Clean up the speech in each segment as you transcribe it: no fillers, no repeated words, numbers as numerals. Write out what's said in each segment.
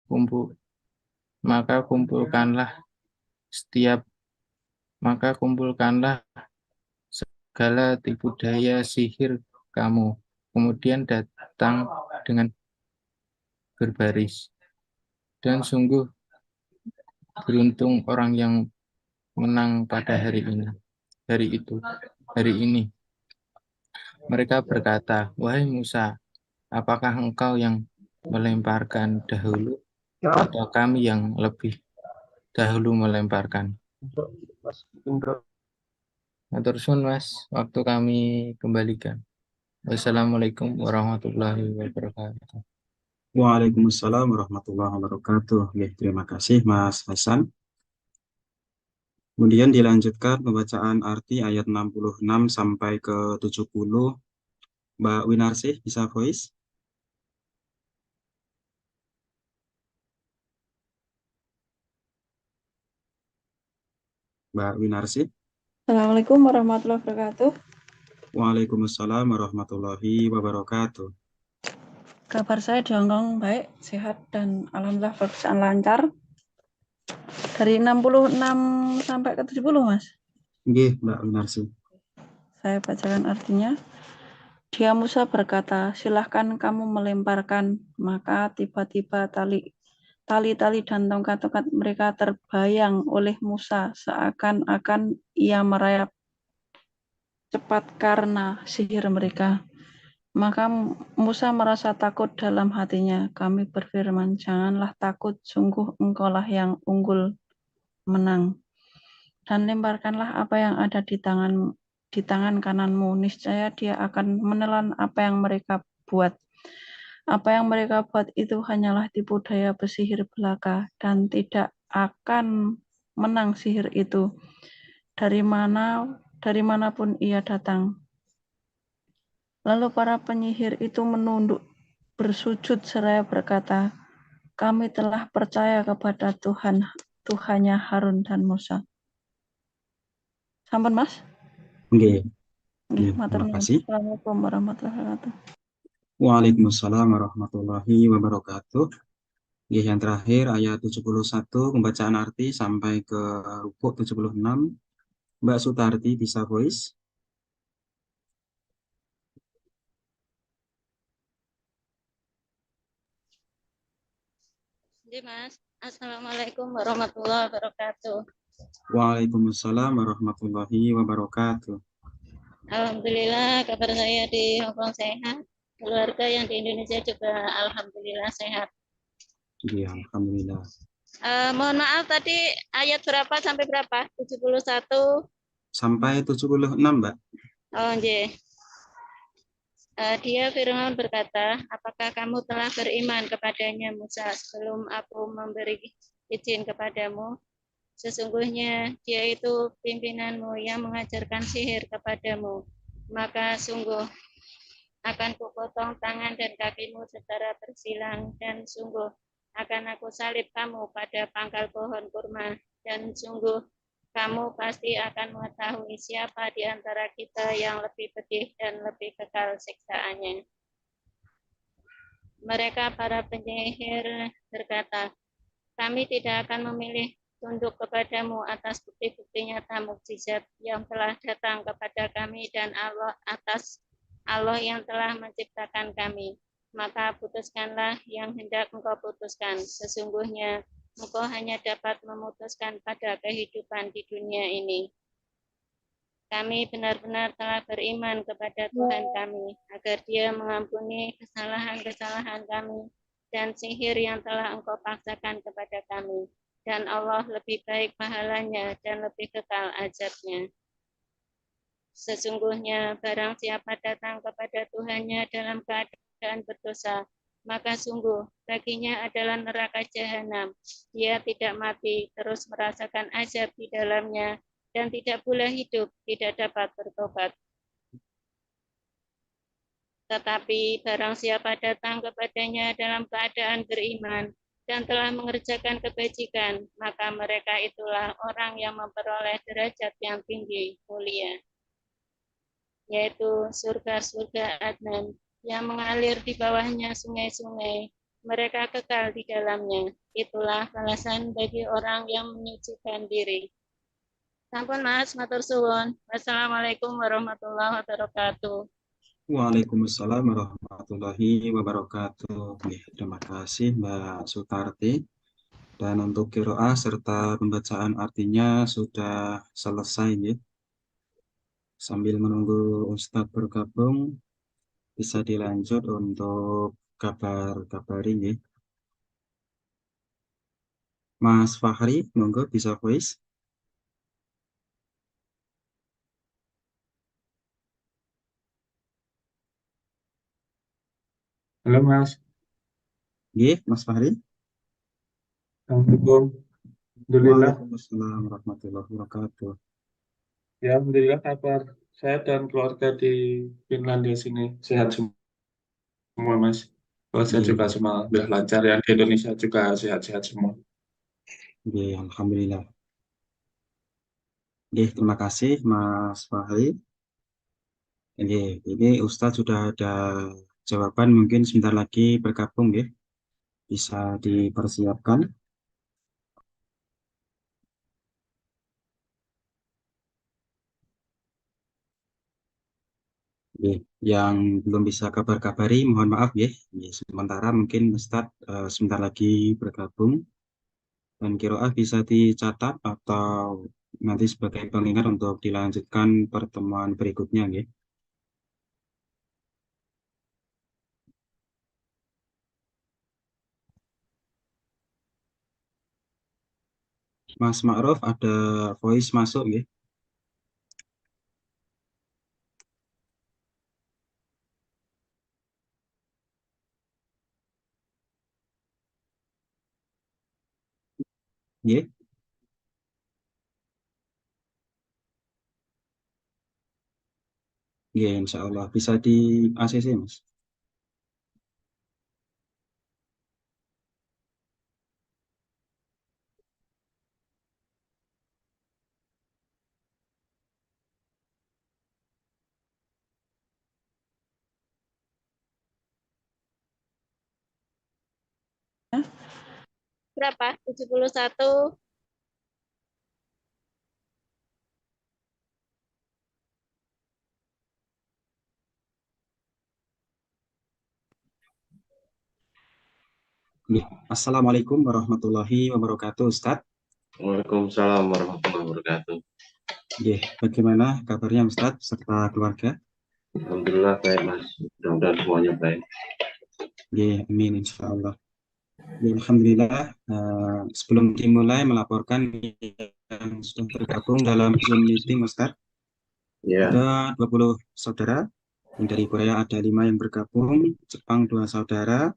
kumpul maka setiap kumpulkanlah segala tipu daya sihir kamu, kemudian datang dengan berbaris. Dan sungguh beruntung orang yang menang pada hari ini. Mereka berkata, wahai Musa, apakah engkau yang melemparkan dahulu atau kami yang lebih dahulu melemparkan? Matur suwun Mas, waktu kami kembalikan. Wassalamualaikum warahmatullahi wabarakatuh. Waalaikumsalam warahmatullahi wabarakatuh. Oke, terima kasih Mas Hasan. Kemudian dilanjutkan pembacaan arti ayat 66 sampai ke 70. Mbak Winarsih, bisa voice? Mbak Winarsih. Assalamualaikum warahmatullahi wabarakatuh. Waalaikumsalam warahmatullahi wabarakatuh. Kabar saya di Hongkong baik, sehat, dan alhamdulillah berjalan lancar. Dari 66 sampai ke 70, Mas. Oke, Mbak Winarsih. Saya bacakan artinya. Dia Musa berkata, silahkan kamu melemparkan. Maka tiba-tiba tali-tali dan tongkat-tongkat mereka terbayang oleh Musa seakan-akan ia merayap cepat karena sihir mereka. Maka Musa merasa takut dalam hatinya. Kami berfirman, janganlah takut, sungguh engkaulah yang unggul menang. Dan lemparkanlah apa yang ada di tangan kananmu. Niscaya dia akan menelan apa yang mereka buat. Apa yang mereka buat itu hanyalah tipu daya pesihir belaka dan tidak akan menang sihir itu dari manapun ia datang. Lalu para penyihir itu menunduk bersujud seraya berkata, kami telah percaya kepada Tuhannya Harun dan Musa. Sampun Mas? Oke, Nggih, matur terima nuwun. kasih. Assalamualaikum warahmatullahi wabarakatuh. Waalaikumsalam warahmatullahi wabarakatuh. Oke, yang terakhir ayat 71, pembacaan arti sampai ke rukuk 76. Mbak Sutarti, bisa voice? Jadi Mas, Assalamualaikum warahmatullahi wabarakatuh. Waalaikumsalam warahmatullahi wabarakatuh. Alhamdulillah kabar saya di Hongkong sehat. Keluarga yang di Indonesia juga alhamdulillah sehat. Iya, alhamdulillah. Mohon maaf tadi ayat berapa sampai berapa? 71 Sampai 76, Mbak. Oh, nggih. Dia Firaun berkata, apakah kamu telah beriman kepadanya Musa sebelum aku memberi izin kepadamu? Sesungguhnya dia itu pimpinanmu yang mengajarkan sihir kepadamu. Maka sungguh akan kupotong tangan dan kakimu secara tersilang, dan sungguh akan aku salib kamu pada pangkal pohon kurma, dan sungguh kamu pasti akan mengetahui siapa di antara kita yang lebih pedih dan lebih kekal siksaannya. Mereka para penyihir berkata, kami tidak akan memilih tunduk kepadamu atas bukti-bukti nyata mukjizat yang telah datang kepada kami dan Allah yang telah menciptakan kami. Maka putuskanlah yang hendak engkau putuskan. Sesungguhnya engkau hanya dapat memutuskan pada kehidupan di dunia ini. Kami benar-benar telah beriman kepada Tuhan kami, agar Dia mengampuni kesalahan-kesalahan kami dan sihir yang telah engkau paksakan kepada kami. Dan Allah lebih baik pahalanya dan lebih kekal azabnya. Sesungguhnya barang siapa datang kepada Tuhannya dalam keadaan berdosa, maka sungguh baginya adalah neraka jahanam. Dia tidak mati, terus merasakan azab di dalamnya, dan tidak pula hidup, tidak dapat bertobat. Tetapi barang siapa datang kepadanya dalam keadaan beriman dan telah mengerjakan kebajikan, maka mereka itulah orang yang memperoleh derajat yang tinggi, mulia, yaitu surga-surga Adnan yang mengalir di bawahnya sungai-sungai, mereka kekal di dalamnya. Itulah balasan bagi orang yang menyucikan diri. Sampun Mas, matur suwun. Wassalamualaikum warahmatullahi wabarakatuh. Waalaikumsalam warahmatullahi wabarakatuh. Oke, terima kasih Mbak Sutarti. Dan untuk qiraah serta pembacaan artinya sudah selesai ya. Sambil menunggu Ustadz bergabung, bisa dilanjut untuk kabar-kabari ya. Mas Fahri, monggo bisa voice. Halo Mas, Nggih, Mas Fahri. Assalamualaikum. Alhamdulillah, Waalaikumsalam warahmatullahi wabarakatuh. ya Alhamdulillah kabar saya dan keluarga di Finlandia sini sehat semua Mas. Kalau saya Nggih, juga semua udah lancar, yang di Indonesia juga sehat-sehat semua. nggih, alhamdulillah. Nggih, terima kasih Mas Fahri. Nggih, ini Ustadz sudah ada jawaban, mungkin sebentar lagi bergabung ya. Bisa dipersiapkan. Nggih, yang belum bisa kabar-kabari mohon maaf ya. Nggih, sementara mungkin Ustadz sebentar lagi bergabung. Dan qiraah bisa dicatat atau nanti sebagai pengingat untuk dilanjutkan pertemuan berikutnya ya. Mas Ma'ruf ada voice masuk ya. Ya, ya insya Allah bisa di ACC Mas. Berapa? 71. Ya. Assalamualaikum warahmatullahi wabarakatuh Ustadz. Waalaikumsalam warahmatullahi wabarakatuh. Ya, bagaimana kabarnya Ustadz serta keluarga? Alhamdulillah baik Mas, mudah-mudahan semuanya baik. Ya, amin insya Allah. Ya, alhamdulillah sebelum dimulai melaporkan yang sudah tergabung dalam Zoom meeting Ustadz. Ya, Ada 20 saudara, yang dari Korea ada 5 yang bergabung, Jepang 2 saudara,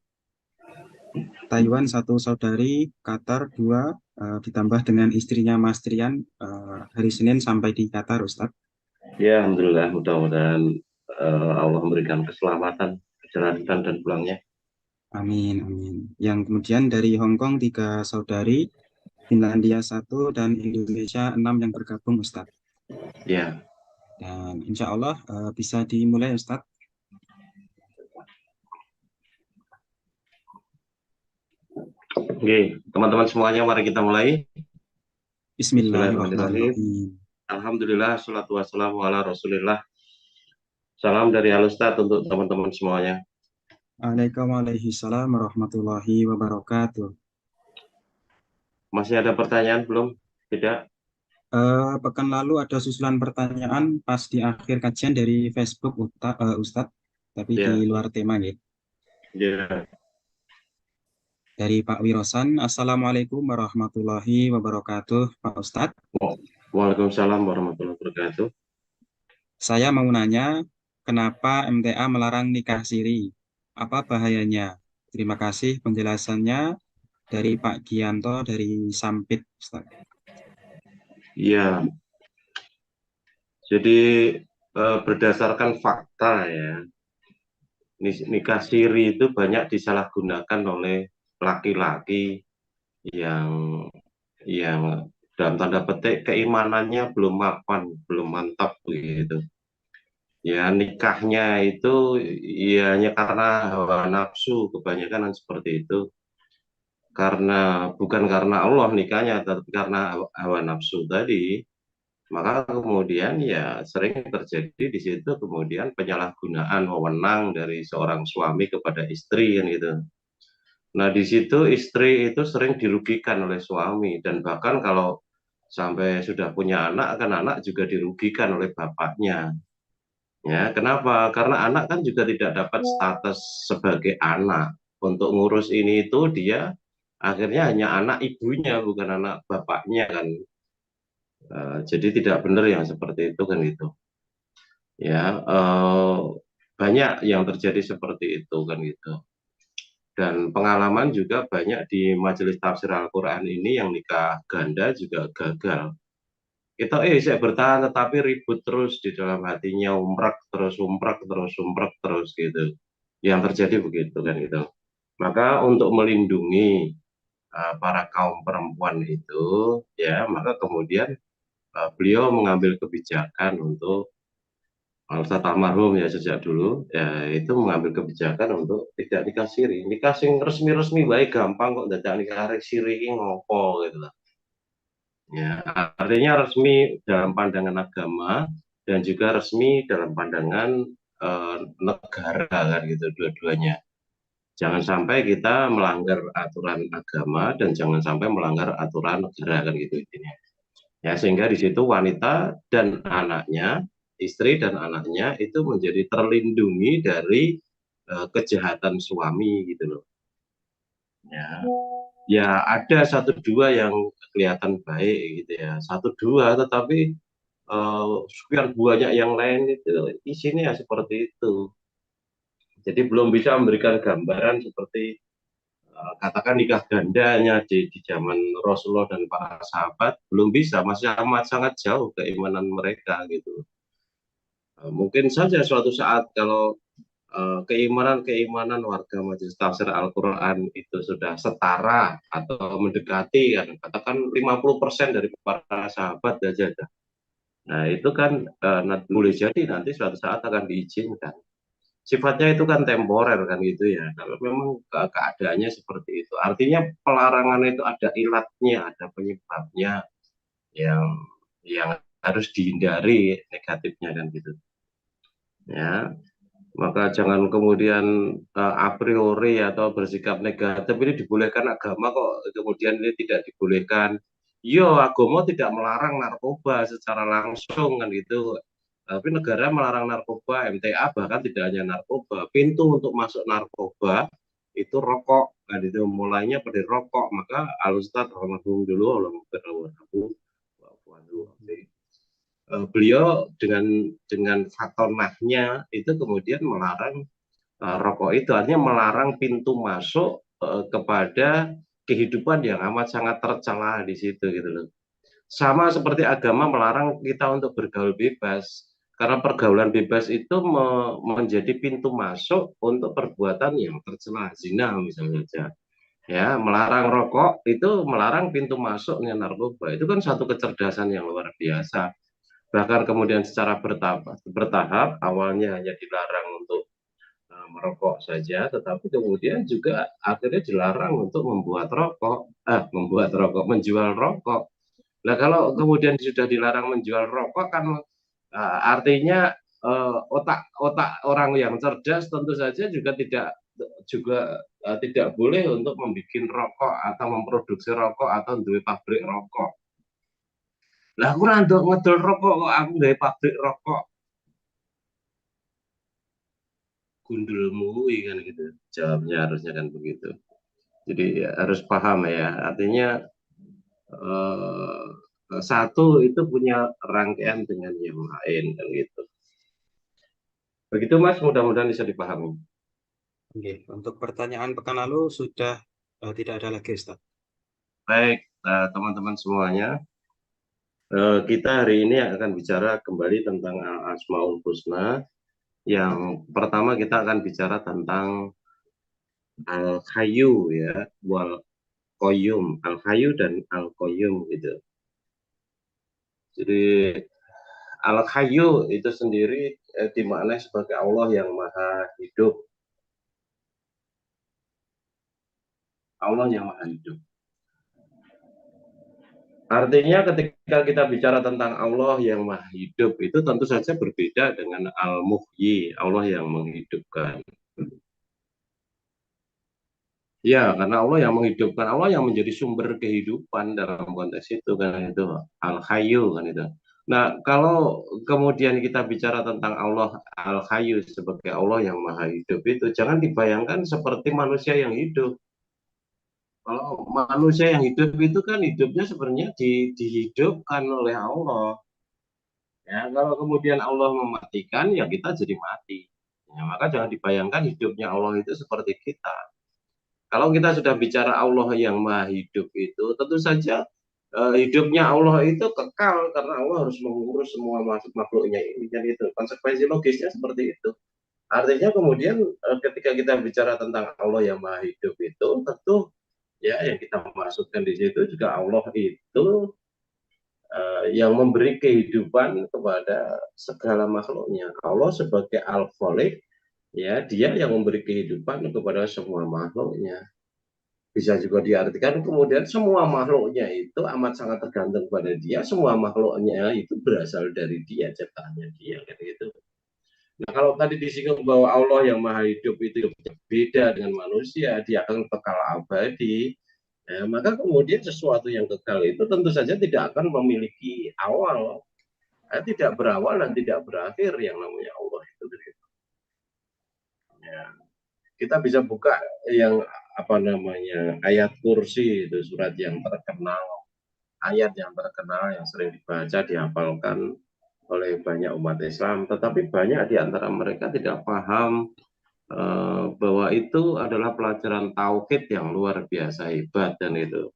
Taiwan 1 saudari, Qatar 2, ditambah dengan istrinya Mas Trian hari Senin sampai di Qatar Ustadz. ya Alhamdulillah, mudah-mudahan Allah memberikan keselamatan, keberlanjutan dan pulangnya. Amin, amin. Yang kemudian dari Hong Kong 3 saudari, Finlandia 1, dan Indonesia 6 yang bergabung Ustadz. Ya, Dan insya Allah bisa dimulai Ustadz. oke, teman-teman semuanya mari kita mulai. Bismillahirrahmanirrahim. Bismillahirrahmanirrahim. Alhamdulillah, salatu wassalamu ala rasulillah. Salam dari Alustad untuk teman-teman semuanya. Waalaikumsalam warahmatullahi wabarakatuh. Masih ada pertanyaan belum? Tidak? Pekan lalu ada susulan pertanyaan pas di akhir kajian dari Facebook Ustadz, tapi Ya. di luar tema gitu. Ya, Dari Pak Wirosan, Assalamualaikum warahmatullahi wabarakatuh, Pak Ustadz. Waalaikumsalam warahmatullahi wabarakatuh. Saya mau nanya, kenapa MTA melarang nikah siri? Apa bahayanya? Terima kasih penjelasannya dari Pak Gianto dari Sampit, Ustadz. Iya, jadi berdasarkan fakta ya, nikah siri itu banyak disalahgunakan oleh laki-laki yang dalam tanda petik keimanannya belum mapan, belum mantap begitu. Ya, nikahnya itu ya hanya karena hawa nafsu, kebanyakan kan seperti itu. Bukan karena Allah nikahnya, tapi karena hawa nafsu tadi. Maka kemudian ya sering terjadi di situ kemudian penyalahgunaan wewenang dari seorang suami kepada istri kan gitu. Nah, di situ istri itu sering dirugikan oleh suami dan bahkan kalau sampai sudah punya anak kan anak juga dirugikan oleh bapaknya. Ya, kenapa? Karena anak kan juga tidak dapat status sebagai anak. Untuk ngurus ini itu dia akhirnya hanya anak ibunya bukan anak bapaknya kan. Jadi tidak benar yang seperti itu kan itu. Ya, banyak yang terjadi seperti itu kan gitu. Dan pengalaman juga banyak di majelis tafsir Al-Quran ini yang nikah ganda juga gagal. Kita saya bertahan tetapi ribut terus di dalam hatinya, umprek terus gitu. Yang terjadi begitu kan gitu. Maka untuk melindungi para kaum perempuan itu, ya maka kemudian beliau mengambil kebijakan untuk Ustadz almarhum ya sejak dulu ya itu mengambil kebijakan untuk tidak nikah siri. Nikah sing resmi-resmi baik gampang kok dadak nikah siri ini ngopo gitu lah. Ya, artinya resmi dalam pandangan agama dan juga resmi dalam pandangan negara kan gitu dua-duanya. Jangan sampai kita melanggar aturan agama dan jangan sampai melanggar aturan negara kan gitu intinya. Ya, sehingga di situ wanita dan anaknya, istri dan anaknya itu menjadi terlindungi dari kejahatan suami gitu loh. Ya, ya ada satu dua yang kelihatan baik gitu ya, satu dua, tetapi sekian banyak yang lain itu isinya ya seperti itu. Jadi belum bisa memberikan gambaran seperti katakan nikah gandanya di zaman Rasulullah dan para sahabat belum bisa, masih amat sangat jauh keimanan mereka gitu. Mungkin saja suatu saat kalau keimanan warga Majelis Tafsir Al-Quran itu sudah setara atau mendekati kan, katakan 50% dari para sahabat saja. Nah, itu kan boleh jadi nanti suatu saat akan diizinkan. Sifatnya itu kan temporer kan gitu ya. Kalau memang keadaannya seperti itu. Artinya pelarangan itu ada ilatnya, ada penyebabnya yang yang harus dihindari negatifnya kan gitu. Ya, maka jangan kemudian a priori atau bersikap negatif ini dibolehkan agama kok kemudian ini tidak dibolehkan. Yo, agama tidak melarang narkoba secara langsung kan gitu. Tapi negara melarang narkoba, MTA bahkan tidak hanya narkoba. Pintu untuk masuk narkoba itu rokok. Kan itu mulainya pada rokok. Maka Al-Ustadz almarhum dulu beliau dengan faktor nahnya itu kemudian melarang rokok itu artinya melarang pintu masuk kepada kehidupan yang amat sangat tercela di situ gitu loh. Sama seperti agama melarang kita untuk bergaul bebas karena pergaulan bebas itu menjadi pintu masuk untuk perbuatan yang tercela, zina misalnya saja. Ya, melarang rokok itu melarang pintu masuknya narkoba. Itu kan satu kecerdasan yang luar biasa. Bahkan kemudian secara bertahap awalnya hanya dilarang untuk merokok saja, tetapi kemudian juga akhirnya dilarang untuk menjual rokok. Nah, kalau kemudian sudah dilarang menjual rokok kan artinya otak orang yang cerdas tentu saja tidak boleh untuk membuat rokok atau memproduksi rokok atau duwe pabrik rokok. Lah aku randok ngedol rokok kok aku duwe pabrik rokok. Gundulmu kan gitu jawabnya harusnya kan begitu. Jadi ya, harus paham ya artinya satu itu punya rangkaian dengan yang lain kan gitu. Begitu Mas, mudah-mudahan bisa dipahami. Oke, untuk pertanyaan pekan lalu sudah tidak ada lagi, Ustaz. Baik, teman-teman semuanya, kita hari ini akan bicara kembali tentang Asmaul Husna. Yang pertama kita akan bicara tentang Al-Hayyu ya, wal Qayyum, Al-Hayyu dan Al-Qayyum gitu. Jadi Al-Hayyu itu sendiri dimaknai sebagai Allah yang maha hidup. Allah yang maha hidup. Artinya ketika kita bicara tentang Allah yang maha hidup itu tentu saja berbeda dengan Al-Muhyi, Allah yang menghidupkan. Ya, karena Allah yang menghidupkan, Allah yang menjadi sumber kehidupan dalam konteks itu kan itu Al-Hayyu kan itu. Nah, kalau kemudian kita bicara tentang Allah Al-Hayyu sebagai Allah yang maha hidup itu jangan dibayangkan seperti manusia yang hidup. Kalau manusia yang hidup itu kan hidupnya sebenarnya dihidupkan oleh Allah. Ya, kalau kemudian Allah mematikan ya kita jadi mati. Ya, maka jangan dibayangkan hidupnya Allah itu seperti kita. Kalau kita sudah bicara Allah yang maha hidup itu, tentu saja hidupnya Allah itu kekal karena Allah harus mengurus semua makhluknya ini. Dan itu konsekuensi logisnya seperti itu. Artinya kemudian ketika kita bicara tentang Allah yang maha hidup itu, tentu ya yang kita maksudkan di situ juga Allah itu yang memberi kehidupan kepada segala makhluknya. Allah sebagai Al-Khaliq, ya dia yang memberi kehidupan kepada semua makhluknya. Bisa juga diartikan kemudian semua makhluknya itu amat sangat tergantung pada dia, semua makhluknya itu berasal dari dia, ciptaannya dia, gitu. Nah kalau tadi disinggung bahwa Allah yang maha hidup itu beda dengan manusia, dia akan kekal abadi, ya, maka kemudian sesuatu yang kekal itu tentu saja tidak akan memiliki awal, tidak berawal dan tidak berakhir yang namanya Allah itu. Ya. Kita bisa buka yang apa namanya ayat kursi itu surat yang terkenal, ayat yang terkenal yang sering dibaca dihafalkan oleh banyak umat Islam, tetapi banyak di antara mereka tidak paham bahwa itu adalah pelajaran tauhid yang luar biasa hebat dan itu.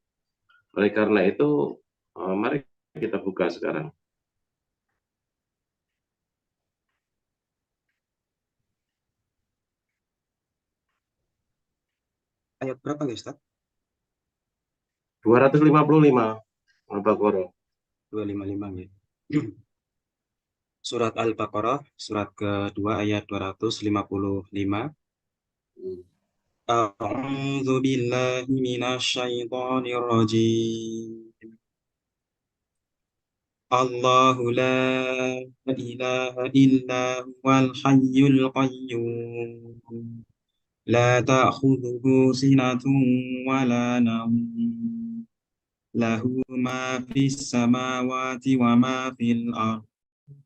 Oleh karena itu mari kita buka sekarang. Ayat berapa guys, Ustaz? 255 Al-Baqarah. 255 ya. Surat Al-Baqarah, surat kedua ayat 255. A'udzu billahi minasyaitonir rajim. Allahu la ilaha illa huwal hayyul qayyum. La ta'khudhuhu sinatun wa la nawm. Lahu ma fis samawati wa ma fil ardh.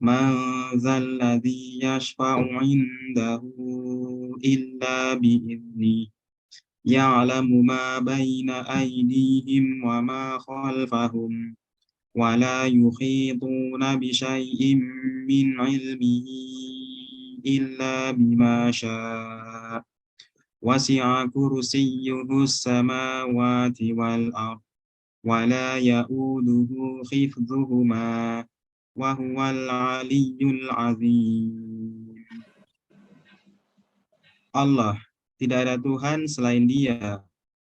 Man dzal ladzi yashfa'u 'indahu illa bi'idznihi. Ya'lamu ma baina aydihim wa ma khalfahum. Wa la yuhituna bi syai'in min 'ilmihi illa bima syaa. Wasi'a kursiyyuhu as-samawati wal ardh. Wa la ya'uduhu hifdhuhuma. Wa huwal 'aliyyul 'azim. Allah, tidak ada Tuhan selain Dia,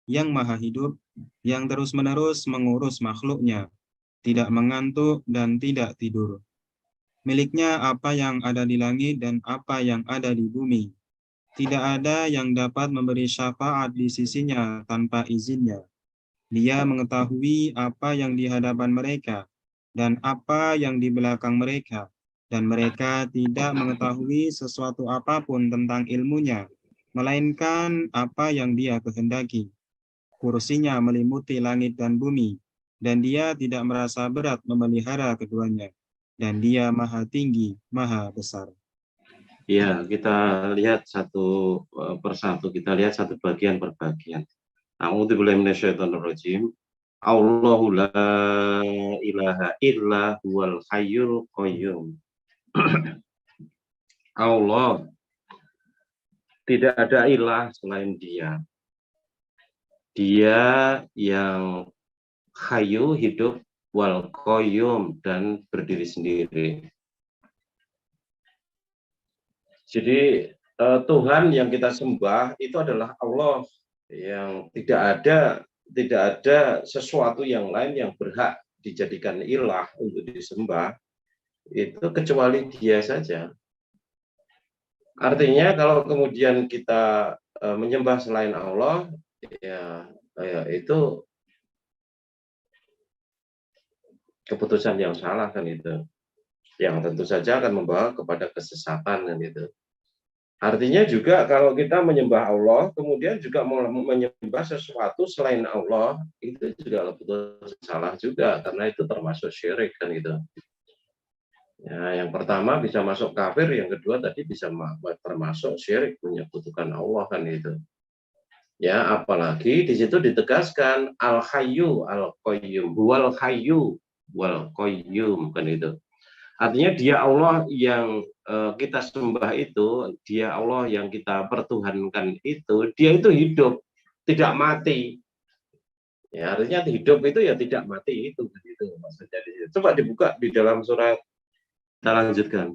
yang maha hidup, yang terus-menerus mengurus makhluknya, tidak mengantuk dan tidak tidur. Miliknya apa yang ada di langit dan apa yang ada di bumi. Tidak ada yang dapat memberi syafaat di sisinya tanpa izinnya. Dia mengetahui apa yang di hadapan mereka dan apa yang di belakang mereka, dan mereka tidak mengetahui sesuatu apapun tentang ilmunya, melainkan apa yang Dia kehendaki. Kursinya meliputi langit dan bumi, dan Dia tidak merasa berat memelihara keduanya, dan Dia maha tinggi, maha besar. Ya, kita lihat satu persatu, kita lihat satu bagian per bagian. A'udzubillahi minasyaitonirrajim. Allahu la ilaha illa huwal hayyul qayyum. Allah, tidak ada ilah selain Dia. Dia yang hayyu, hidup, wal qayyum, dan berdiri sendiri. Jadi Tuhan yang kita sembah itu adalah Allah, yang tidak ada sesuatu yang lain yang berhak dijadikan ilah untuk disembah itu kecuali Dia saja. Artinya kalau kemudian kita menyembah selain Allah, ya, itu keputusan yang salah kan itu, yang tentu saja akan membawa kepada kesesatan kan itu. Artinya juga kalau kita menyembah Allah, kemudian juga menyembah sesuatu selain Allah, itu juga keputusan salah juga, karena itu termasuk syirik kan itu. Ya, yang pertama bisa masuk kafir, yang kedua tadi bisa termasuk syirik, menyekutukan Allah kan itu. Ya, apalagi di situ ditegaskan al-hayyu al-qayyum, wal hayyu wal qayyum kan itu. Artinya Dia Allah yang kita sembah itu, Dia Allah yang kita pertuhankan itu, Dia itu hidup, tidak mati. Ya, artinya hidup itu ya tidak mati itu begitu maksudnya. Coba dibuka di dalam surat, kita lanjutkan.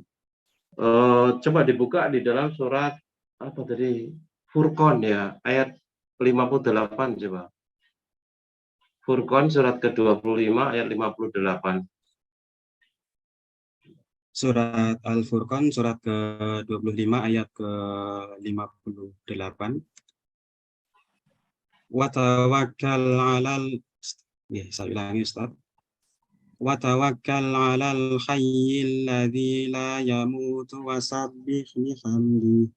Coba dibuka di dalam surat apa tadi? Furqan ya, ayat 58 coba. Furqan surat ke-25 ayat 58. Surat Al-Furqan surat ke-25 ayat ke-58. Wa tawakkal 'alal, ya, saya ulangi Ustaz. Wa tawakkal 'alal hayyil ladzi la yamutu wasabbih bihamdi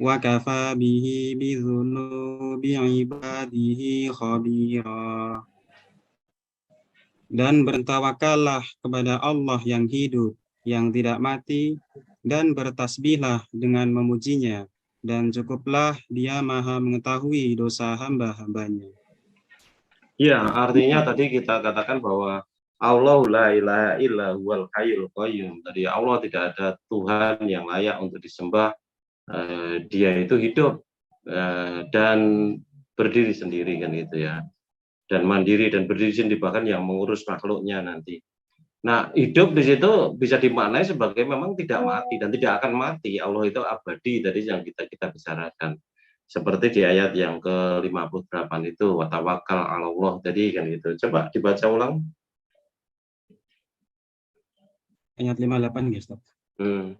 wa kafa bihi bidzunubi ibadihi khabira. Dan bertawakallah kepada Allah yang hidup, yang tidak mati, dan bertasbihlah dengan memujinya, dan cukuplah Dia Maha mengetahui dosa hamba-hambanya. Ya, artinya tadi kita katakan bahwa Allah la ilaha illa huwal hayyul qayyum. Tadi Allah tidak ada Tuhan yang layak untuk disembah. Dia itu hidup dan berdiri sendiri kan gitu ya. Dan mandiri dan berdiri sendiri, bahkan yang mengurus makhluknya nanti. Nah, hidup di situ bisa dimaknai sebagai memang tidak mati dan tidak akan mati. Allah itu abadi, tadi yang kita bicarakan. Seperti di ayat yang ke-58 itu, wa tawakkal 'ala Allah tadi kan gitu. Coba dibaca ulang. Ayat 58 ya Ustaz. Hmm.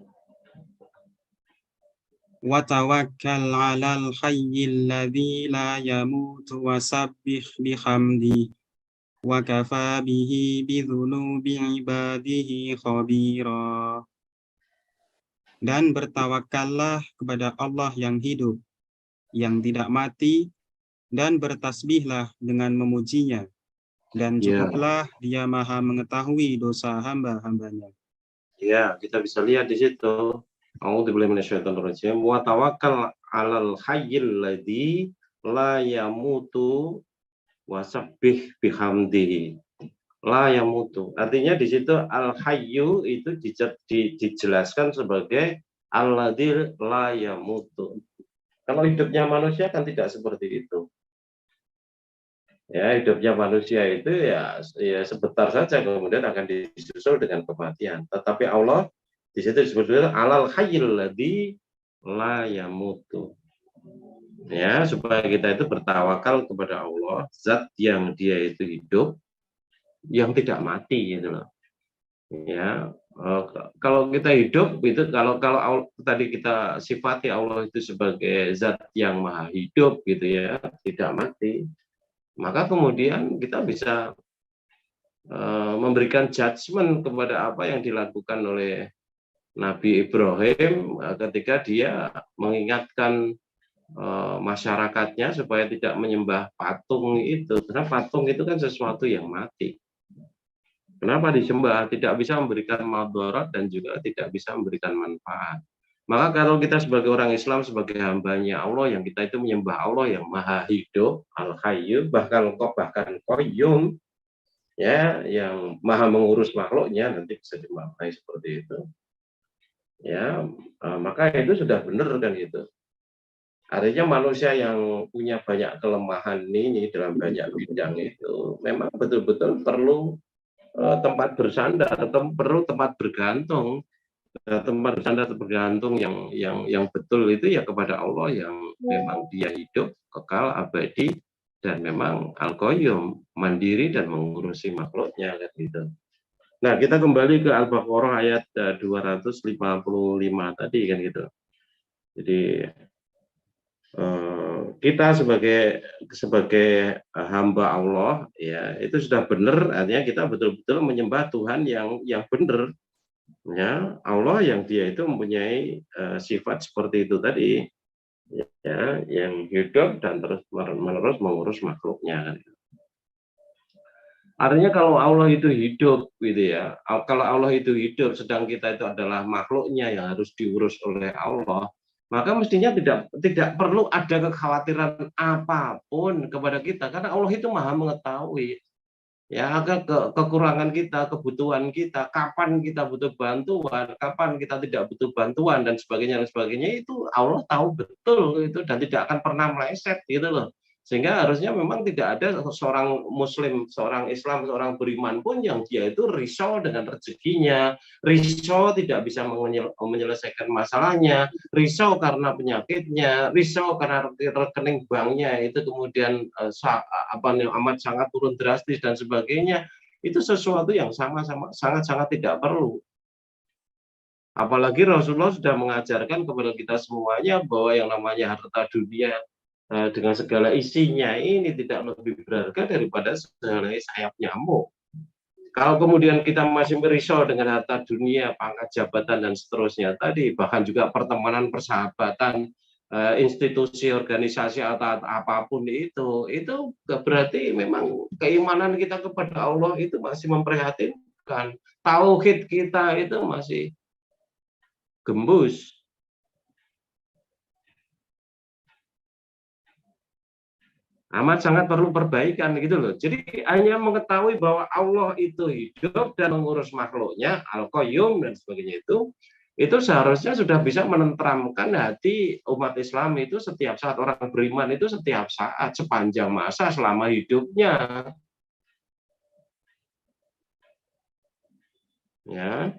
Wa tawakkal 'alal hayyil ladzi la yamutu wasabbih bihamdi wa kafa bihi bidzunubi ibadihi khabira. Dan bertawakallah kepada Allah yang hidup, yang tidak mati, dan bertasbihlah dengan memujinya, dan cukuplah Dia Maha mengetahui dosa hamba-hambanya. Ya, kita bisa lihat di situ. A'udzubillahi minasyaitonirrajim. Wa tawakkal 'alal hayyil ladzi la yamutu wasabbih bihamdihi. La yamutu. Artinya di situ al-hayyu itu dijelaskan sebagai alladzi la yamutu. Kalau hidupnya manusia kan tidak seperti itu. Ya, hidupnya manusia itu ya sebentar saja, kemudian akan disusul dengan kematian. Tetapi Allah di situ disebut alal hayyil ladzi la yamutu. Ya, supaya kita itu bertawakal kepada Allah, zat yang Dia itu hidup, yang tidak mati gitu loh. Ya, kalau kita hidup itu, kalau tadi kita sifati Allah itu sebagai zat yang maha hidup gitu ya, tidak mati, maka kemudian kita bisa memberikan judgement kepada apa yang dilakukan oleh Nabi Ibrahim ketika dia mengingatkan masyarakatnya supaya tidak menyembah patung itu, karena patung itu kan sesuatu yang mati. Kenapa disembah? Tidak bisa memberikan madarat dan juga tidak bisa memberikan manfaat. Maka kalau kita sebagai orang Islam, sebagai hambanya Allah, yang kita itu menyembah Allah yang maha hidup, al-hayyu, bahkan qayyum, ya, yang maha mengurus makhluknya, nanti bisa dimaknai seperti itu. Ya, maka itu sudah benar kan itu. Artinya manusia yang punya banyak kelemahan ini dalam banyak bidang itu memang betul-betul perlu tempat bersandar, atau perlu tempat bergantung. Tempat bersandar bergantung yang betul itu ya kepada Allah yang memang Dia hidup, kekal, abadi, dan memang al-qayyum, mandiri dan mengurusi makhluknya kan gitu. Nah, kita kembali ke Al-Baqarah ayat 255 tadi kan gitu. Jadi kita sebagai hamba Allah ya itu sudah benar, artinya kita betul-betul menyembah Tuhan yang benar ya, Allah yang dia itu mempunyai sifat seperti itu tadi ya, yang hidup dan terus menerus mengurus makhluknya kan. Artinya kalau Allah itu hidup gitu ya, kalau Allah itu hidup sedang kita itu adalah makhluknya yang harus diurus oleh Allah, maka mestinya tidak perlu ada kekhawatiran apapun kepada kita karena Allah itu Maha mengetahui ya kekurangan kita, kebutuhan kita, kapan kita butuh bantuan, kapan kita tidak butuh bantuan dan sebagainya itu Allah tahu betul itu dan tidak akan pernah meleset gitu loh. Sehingga harusnya memang tidak ada seorang muslim, seorang Islam, seorang beriman pun yang dia itu risau dengan rezekinya, risau tidak bisa menyelesaikan masalahnya, risau karena penyakitnya, risau karena rekening banknya itu kemudian amat sangat turun drastis dan sebagainya. Itu sesuatu yang sangat-sangat tidak perlu. Apalagi Rasulullah sudah mengajarkan kepada kita semuanya bahwa yang namanya harta dunia dengan segala isinya ini tidak lebih berharga daripada sehelai sayap nyamuk. Kalau kemudian kita masih merisau dengan harta dunia, pangkat jabatan dan seterusnya tadi, bahkan juga pertemanan, persahabatan, institusi, organisasi atau apapun itu berarti memang keimanan kita kepada Allah itu masih memprihatinkan. Tauhid kita itu masih gembus. Amat sangat perlu perbaikan gitu loh. Jadi hanya mengetahui bahwa Allah itu hidup dan mengurus makhluknya, Al-Qayyum dan sebagainya itu seharusnya sudah bisa menenteramkan hati umat Islam itu setiap saat, orang beriman itu setiap saat sepanjang masa selama hidupnya. Ya.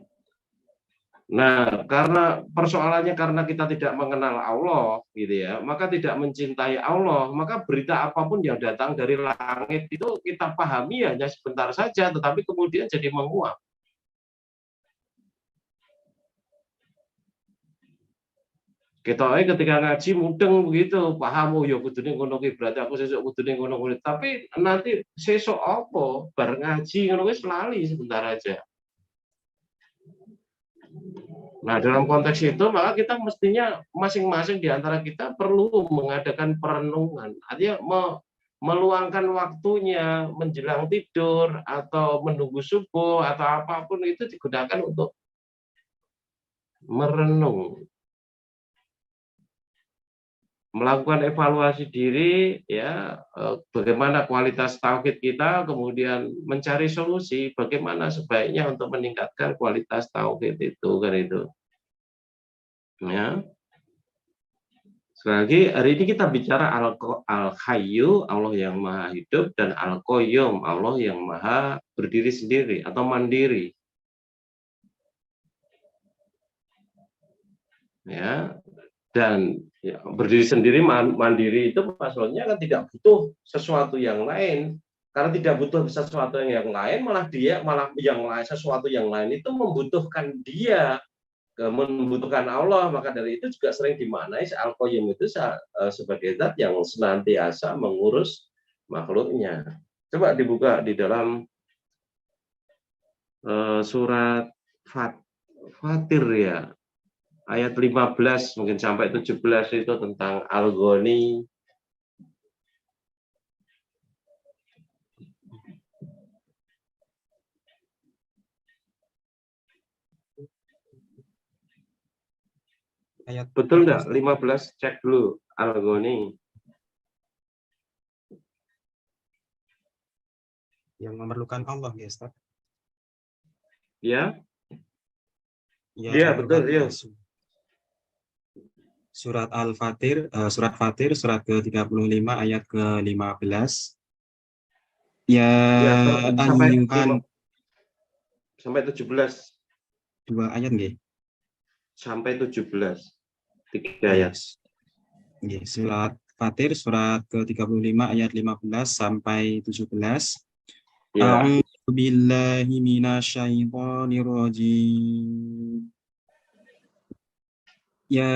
Nah, karena persoalannya karena kita tidak mengenal Allah, gitu ya, maka tidak mencintai Allah, maka berita apapun yang datang dari langit itu kita pahami hanya sebentar saja, tetapi kemudian jadi menguap. Kita ketika ngaji mudeng begitu, paham oh ya kudune ngono ki berarti aku sesuk kudune ngono. Tapi nanti sesuk apa bar ngaji ngono wis lali sebentar aja. Nah, dalam konteks itu maka kita mestinya masing-masing di antara kita perlu mengadakan perenungan. Artinya meluangkan waktunya menjelang tidur atau menunggu subuh atau apapun itu digunakan untuk merenung. Melakukan evaluasi diri ya, bagaimana kualitas tauhid kita, kemudian mencari solusi bagaimana sebaiknya untuk meningkatkan kualitas tauhid itu kan itu. Ya. Sekali lagi hari ini kita bicara Al-Hayyu, Allah yang Maha Hidup, dan Al-Qayyum, Allah yang Maha berdiri sendiri atau mandiri. Ya. Dan ya, berdiri sendiri mandiri itu maksudnya kan tidak butuh sesuatu yang lain, karena tidak butuh sesuatu yang lain malah yang lain, sesuatu yang lain itu membutuhkan dia, membutuhkan Allah. Maka dari itu juga sering dimaknai Al-Qayyum itu sebagai zat yang senantiasa mengurus makhluknya. Coba dibuka di dalam surat Fatir ya, ayat 15 mungkin sampai 17 itu tentang Al-Ghani. Ayat Betul enggak? 15 cek dulu Al-Ghani. yang memerlukan Allah ya Ustaz. Ya? Ya, Iya, betul, ya. Surat Al-Fatir, surat Fatir, surat ke-35 ayat ke-15. Ya, sampai 17. 2 ayat nggih. Sampai 17. 3 ayat. Nggih, surat Fatir surat ke-35 ayat 15 sampai 17. Ya. بالله من الشيطان الرجيم يا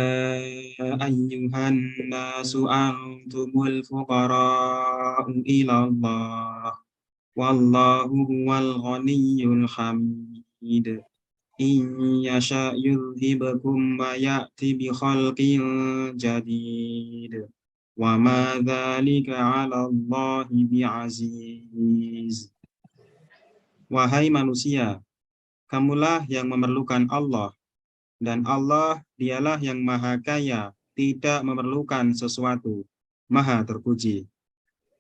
أيها الناس أنتم الفقراء إلى الله والله هو الغني الحميد إن يشاء يذهبكم ويأتي بخلق جديد وما ذلك على الله بعزيز. Wahai manusia, kamulah yang memerlukan Allah, dan Allah dialah yang maha kaya, tidak memerlukan sesuatu, maha terpuji.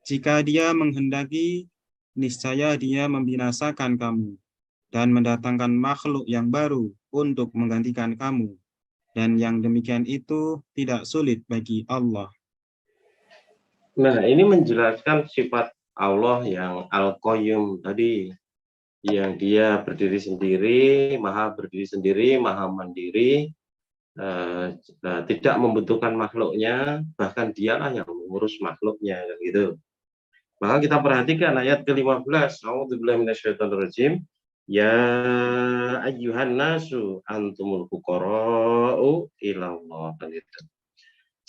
Jika dia menghendaki, niscaya dia membinasakan kamu, dan mendatangkan makhluk yang baru untuk menggantikan kamu. Dan yang demikian itu tidak sulit bagi Allah. Nah, ini menjelaskan sifat Allah yang Al-Qayyum tadi, yang dia berdiri sendiri, maha mandiri, tidak membutuhkan makhluknya, bahkan dialah yang mengurus makhluknya, gitu. Maka kita perhatikan ayat ke-15, A'udzubillahi minasyaitonirrajim. Ya ayyuhan nasu antumul fuqara'u ilallah, gitu.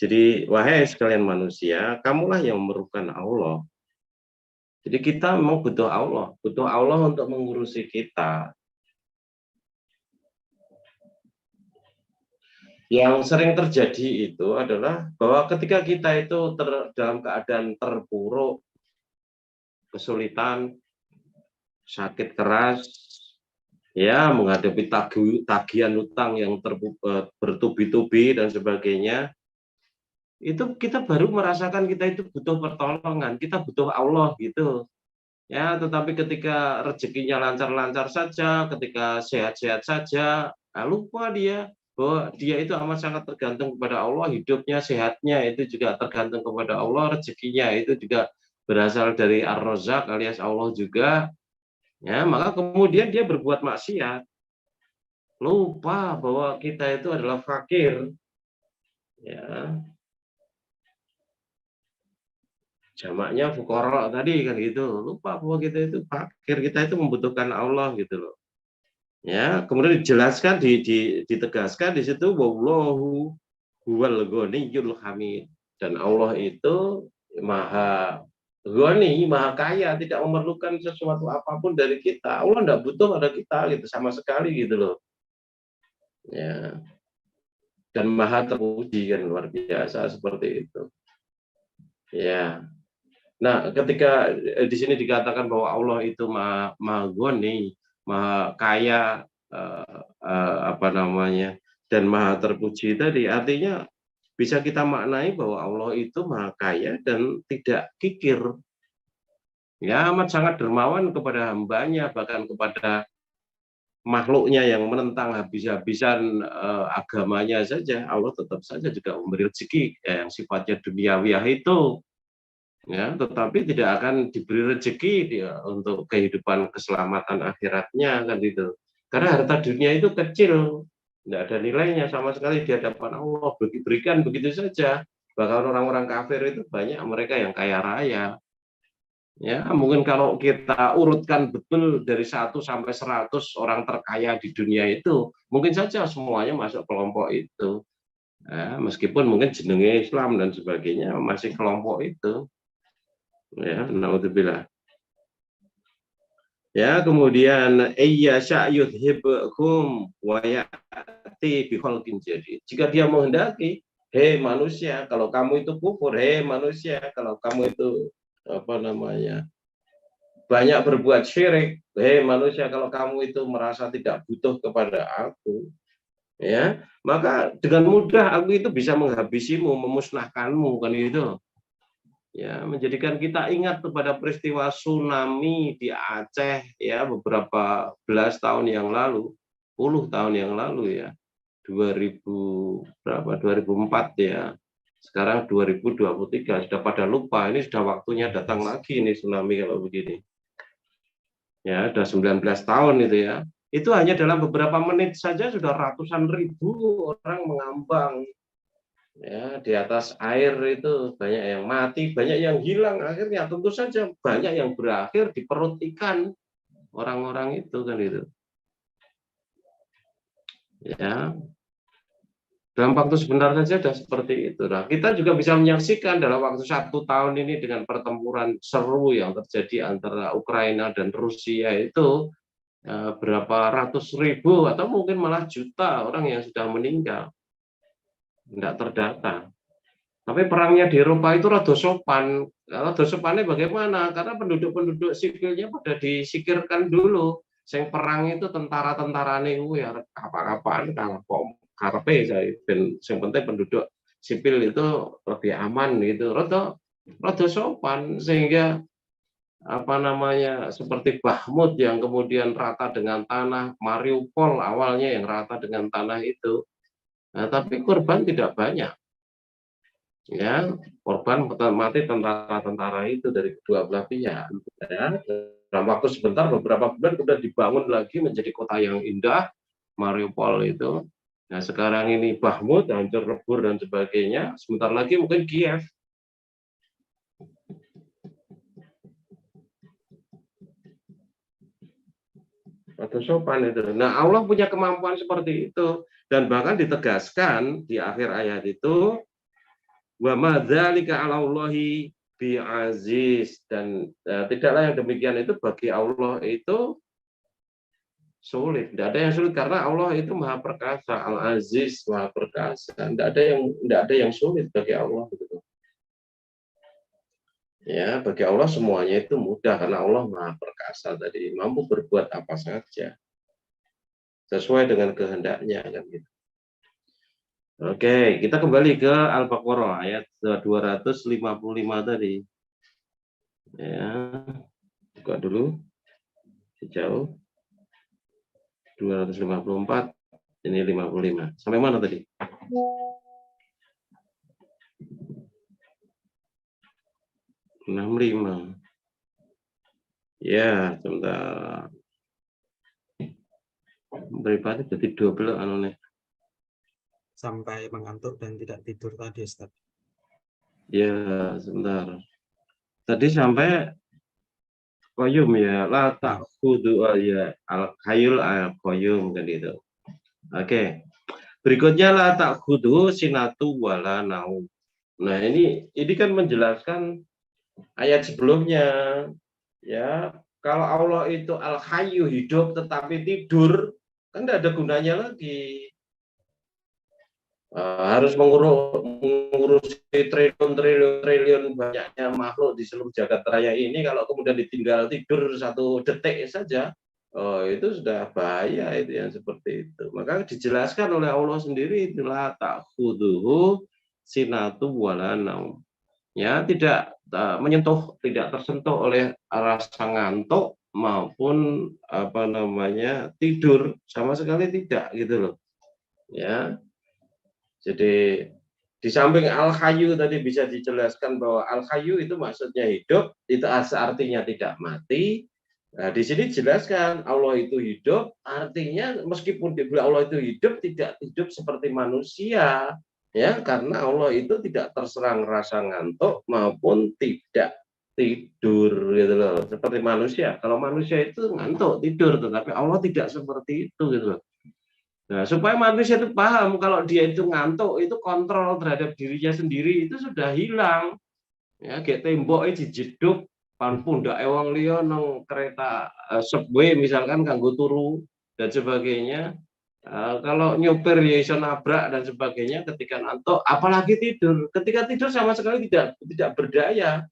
Jadi wahai sekalian manusia, kamulah yang memerlukan Allah. Jadi kita memang butuh Allah untuk mengurusi kita. Yang sering terjadi itu adalah bahwa ketika kita itu dalam keadaan terpuruk, kesulitan, sakit keras, ya menghadapi tagihan utang yang bertubi-tubi dan sebagainya, itu kita baru merasakan kita itu butuh pertolongan, kita butuh Allah gitu. Ya, tetapi ketika rezekinya lancar-lancar saja, ketika sehat-sehat saja, lupa dia bahwa dia itu amat sangat tergantung kepada Allah, hidupnya, sehatnya itu juga tergantung kepada Allah, rezekinya itu juga berasal dari Ar-Razzaq alias Allah juga. Ya, maka kemudian dia berbuat maksiat. Lupa bahwa kita itu adalah fakir. Ya. Jamaknya fuqara tadi kan gitu. Lupa bahwa kita itu fakir, kita itu membutuhkan Allah gitu loh. Ya, kemudian dijelaskan, ditegaskan di situ wallahu huwal ghaniyyul hamid, dan Allah itu maha ghani, maha kaya, tidak memerlukan sesuatu apapun dari kita. Allah tidak butuh pada kita gitu sama sekali gitu loh. Ya. Dan maha terpuji, kan luar biasa seperti itu. Ya. Nah, ketika di sini dikatakan bahwa Allah itu maha ghani, maha kaya, dan maha terpuji tadi, artinya bisa kita maknai bahwa Allah itu maha kaya dan tidak kikir. Ya, amat sangat dermawan kepada hambanya, bahkan kepada makhluknya yang menentang habis-habisan agamanya saja, Allah tetap saja juga memberi rezeki yang sifatnya duniawiyah itu. Ya, tetapi tidak akan diberi rezeki dia untuk kehidupan keselamatan akhiratnya kan itu. Karena harta dunia itu kecil, tidak ada nilainya sama sekali di hadapan Allah, berikan begitu saja. Bahkan orang-orang kafir itu banyak mereka yang kaya raya. Ya, mungkin kalau kita urutkan betul dari 1 sampai 100 orang terkaya di dunia itu, mungkin saja semuanya masuk kelompok itu. Ya, meskipun mungkin jenenge Islam dan sebagainya masih kelompok itu. Ya, naudzubillah. Ya, kemudian yudhibkum wa ya'ti bi khalqin jadid. Jika dia menghendaki, hei manusia, kalau kamu itu kufur, hei manusia, kalau kamu itu banyak berbuat syirik, hei manusia, kalau kamu itu merasa tidak butuh kepada aku, ya, maka dengan mudah aku itu bisa menghabisimu, memusnahkanmu, kan itu. Ya, menjadikan kita ingat kepada peristiwa tsunami di Aceh ya beberapa belas tahun yang lalu, puluh tahun yang lalu ya, 2004 ya. Sekarang 2023 sudah pada lupa, ini sudah waktunya datang lagi ini tsunami kalau begini. Ya, sudah 19 tahun itu ya. Itu hanya dalam beberapa menit saja sudah ratusan ribu orang mengambang. Ya, di atas air itu banyak yang mati, banyak yang hilang, akhirnya tentu saja banyak yang berakhir di perut ikan. orang-orang itu kan itu. Ya, dalam waktu sebentar saja sudah seperti itu. Nah, kita juga bisa menyaksikan dalam waktu 1 tahun ini dengan pertempuran seru yang terjadi antara Ukraina dan Rusia itu berapa ratus ribu atau mungkin malah juta orang yang sudah meninggal, tidak terdata. Tapi perangnya di Eropa itu rada sopan. Rada sopannya bagaimana? Karena penduduk-penduduk sipilnya pada disikirkan dulu. Yang perang itu tentara-tentara niku ya apa-apaan kalah kok karepe saya ben sing penting penduduk sipil itu lebih aman gitu. Rada sopan sehingga apa namanya seperti Bahmut yang kemudian rata dengan tanah, Mariupol awalnya yang rata dengan tanah itu. Nah, tapi korban tidak banyak. Ya, korban mati tentara-tentara itu dari kedua belah pihak. Ya, dalam waktu sebentar beberapa bulan sudah dibangun lagi menjadi kota yang indah, Mariupol itu. Nah, sekarang ini Bahmut hancur lebur dan sebagainya. Sebentar lagi mungkin Kiev. Atau sopan itu. Nah, Allah punya kemampuan seperti itu dan bahkan ditegaskan di akhir ayat itu wa madzalika 'alallahi bi'aziz, dan tidaklah yang demikian itu bagi Allah itu sulit. Tidak ada yang sulit karena Allah itu Maha Perkasa, Al-Aziz, Maha Perkasa. Tidak ada yang sulit bagi Allah gitu. Ya, bagi Allah semuanya itu mudah karena Allah Maha Perkasa tadi, mampu berbuat apa saja sesuai dengan kehendaknya kan gitu. Oke, kita kembali ke Al-Baqarah ayat 255 tadi. Ya, buka dulu sejauh 254, ini 55. Sampai mana tadi? (65). Ya, sebentar. Berarti jadi 12 anu Sampai mengantuk dan tidak tidur tadi, Ustaz. Ya, sebentar. Tadi sampai qayyum ya, la ta'khudhu ya al-hayyul al-qayyum kan itu. Oke. Berikutnya la ta'khudhu sinatu wala naum. Nah, ini kan menjelaskan ayat sebelumnya. Ya, kalau Allah itu al-hayyu, hidup tetapi tidur, kan tidak ada gunanya lagi. Harus mengurusi triliun banyaknya makhluk di seluruh jagat raya ini, kalau kemudian ditinggal tidur 1 detik saja, itu sudah bahaya itu yang seperti itu. Maka dijelaskan oleh Allah sendiri, itulah ta'khudhuhu sinatu wala naum. Ya, tidak tersentuh oleh rasa ngantuk maupun apa namanya tidur, sama sekali tidak gitu loh. Ya. Jadi di samping al-hayyu tadi bisa dijelaskan bahwa al-hayyu itu maksudnya hidup, itu artinya tidak mati. Nah, di sini dijelaskan Allah itu hidup, artinya meskipun Allah itu hidup, tidak hidup seperti manusia, ya, karena Allah itu tidak terserang rasa ngantuk maupun tidak tidur gitu loh, seperti manusia. Kalau manusia itu ngantuk tidur, tetapi Allah tidak seperti itu gitu loh. Nah, supaya manusia itu paham kalau dia itu ngantuk, itu kontrol terhadap dirinya sendiri itu sudah hilang. Ya, kayak temboknya dijeduk, pan pundak ewang liya nang kereta subway misalkan kanggo turu dan sebagainya. Kalau nyopir ya iso nabrak dan sebagainya ketika ngantuk, apalagi tidur. Ketika tidur sama sekali tidak berdaya.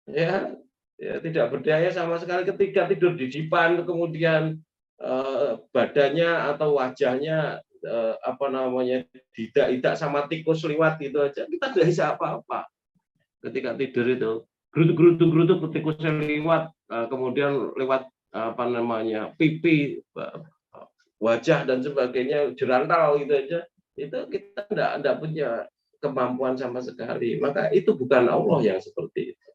Ya, tidak berdaya sama sekali ketika tidur di dipan, kemudian badannya atau wajahnya apa namanya tidak sama tikus lewat gitu aja, kita tidak bisa apa-apa ketika tidur itu. Gerutu tikusnya lewat, kemudian lewat apa namanya pipi, wajah dan sebagainya, jerantau gitu aja, itu kita tidak punya kemampuan sama sekali. Maka itu bukan Allah yang seperti itu.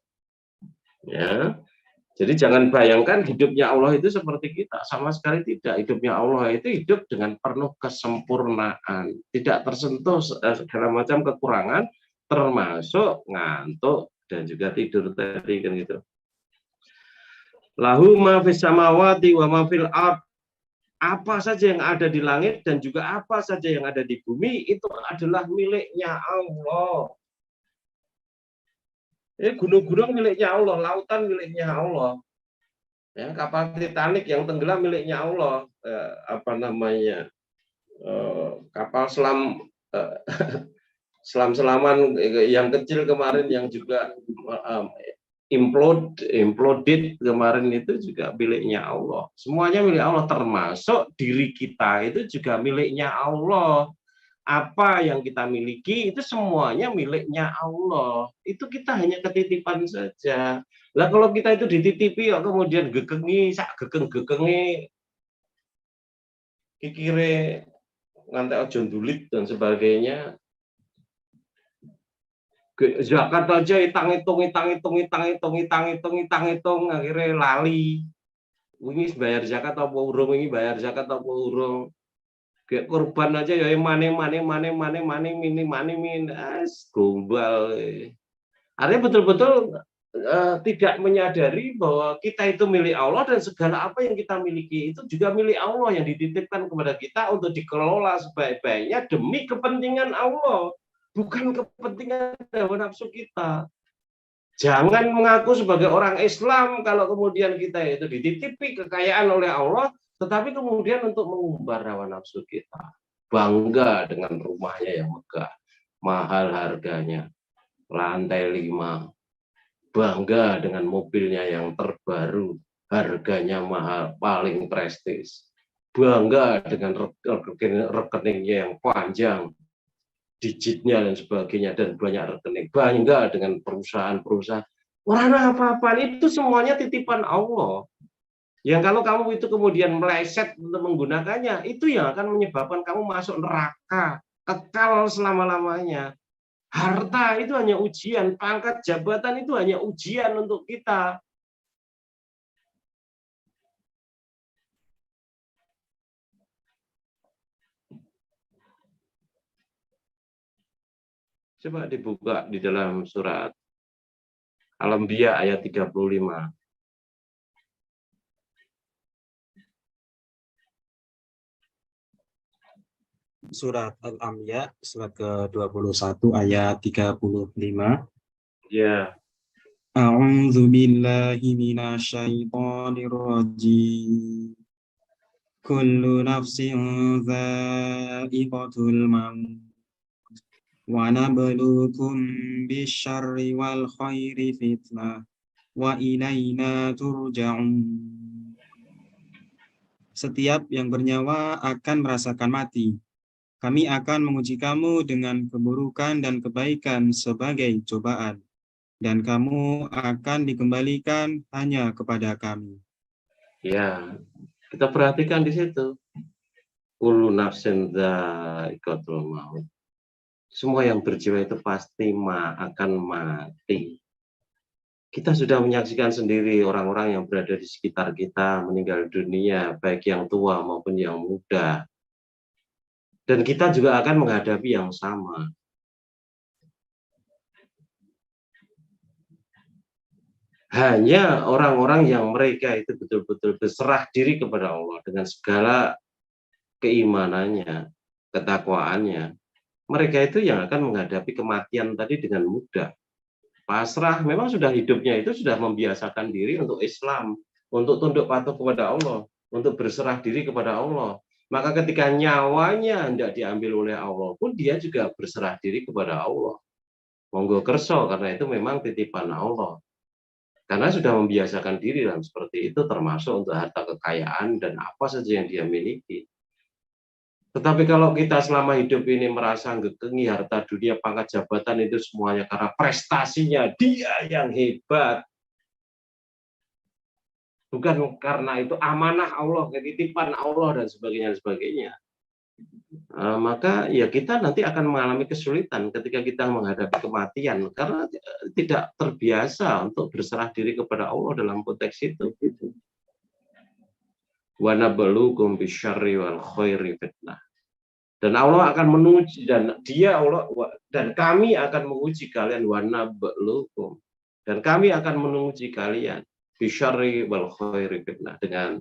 Ya. Jadi jangan bayangkan hidupnya Allah itu seperti kita, sama sekali tidak. Hidupnya Allah itu hidup dengan penuh kesempurnaan, tidak tersentuh segala macam kekurangan, termasuk ngantuk dan juga tidur tadi kan gitu. Lahu ma fis samawati wa ma fil ard. Apa saja yang ada di langit dan juga apa saja yang ada di bumi itu adalah miliknya Allah. Gunung-gunung miliknya Allah, lautan miliknya Allah. Ya, kapal Titanic yang tenggelam miliknya Allah. Apa namanya? Kapal selam selam-selaman yang kecil kemarin yang juga imploded kemarin itu juga miliknya Allah. Semuanya milik Allah, termasuk diri kita itu juga miliknya Allah. Apa yang kita miliki itu semuanya miliknya Allah. Itu kita hanya ketitipan saja. Lah kalau kita itu dititipi kok kemudian gegengi, sak gegeng-gegengi, kikire ngantek ojo ndulit dan sebagainya. Zakat aja hitung-hitung akhirnya lali. Ini bayar zakat apa urung, ini bayar zakat apa urung. Kayak korban aja ya mane gombal. Artinya betul-betul tidak menyadari bahwa kita itu milik Allah dan segala apa yang kita miliki itu juga milik Allah yang dititipkan kepada kita untuk dikelola sebaik-baiknya demi kepentingan Allah, bukan kepentingan hawa nafsu kita. Jangan mengaku sebagai orang Islam kalau kemudian kita itu dititipi kekayaan oleh Allah, tetapi kemudian untuk mengumbar hawa nafsu kita. Bangga dengan rumahnya yang megah, mahal harganya, lantai 5. Bangga dengan mobilnya yang terbaru, harganya mahal, paling prestis. Bangga dengan rekeningnya yang panjang, digitnya dan sebagainya, dan banyak rekening. Bangga dengan perusahaan-perusahaan. Warna apa-apa itu semuanya titipan Allah. Yang kalau kamu itu kemudian meleset untuk menggunakannya, itu yang akan menyebabkan kamu masuk neraka, kekal selama-lamanya. Harta itu hanya ujian, pangkat jabatan itu hanya ujian untuk kita. Coba dibuka di dalam surat Al-Anbiya ayat 35. Surat Al-Anbiya, surat ke-21 ayat 35. Ya. A'udzu billahi minasyaitonir rajim. Kullu nafsin dha'iqatul maut. Wa nabluukum bisyarri wal khairi fitnah. Wa ilaina turja'un. Setiap yang bernyawa akan merasakan mati. Kami akan menguji kamu dengan keburukan dan kebaikan sebagai cobaan, dan kamu akan dikembalikan hanya kepada kami. Ya, kita perhatikan di situ. Kullu nafsin dha'iqatul maut. Semua yang berjiwa itu pasti akan mati. Kita sudah menyaksikan sendiri orang-orang yang berada di sekitar kita meninggal dunia, baik yang tua maupun yang muda. Dan kita juga akan menghadapi yang sama. Hanya orang-orang yang mereka itu betul-betul berserah diri kepada Allah dengan segala keimanannya, ketakwaannya. Mereka itu yang akan menghadapi kematian tadi dengan mudah. Pasrah, memang sudah hidupnya itu sudah membiasakan diri untuk Islam, untuk tunduk patuh kepada Allah, untuk berserah diri kepada Allah. Maka ketika nyawanya hendak diambil oleh Allah pun dia juga berserah diri kepada Allah. Monggo kerso, karena itu memang titipan Allah. Karena sudah membiasakan diri dalam seperti itu, termasuk untuk harta kekayaan dan apa saja yang dia miliki. Tetapi kalau kita selama hidup ini merasa gegengi harta dunia, pangkat jabatan itu semuanya karena prestasinya dia yang hebat, bukan karena itu amanah Allah, ketitipan Allah dan sebagainya, maka ya kita nanti akan mengalami kesulitan ketika kita menghadapi kematian karena tidak terbiasa untuk berserah diri kepada Allah dalam konteks itu. Wa nabluukum bisyarri wal khairi fitnah. Dan Allah akan menguji, dan kami akan menguji kalian, wa nabluukum, dan kami akan menguji kalian. bisyarri wal khairi fitnah, dengan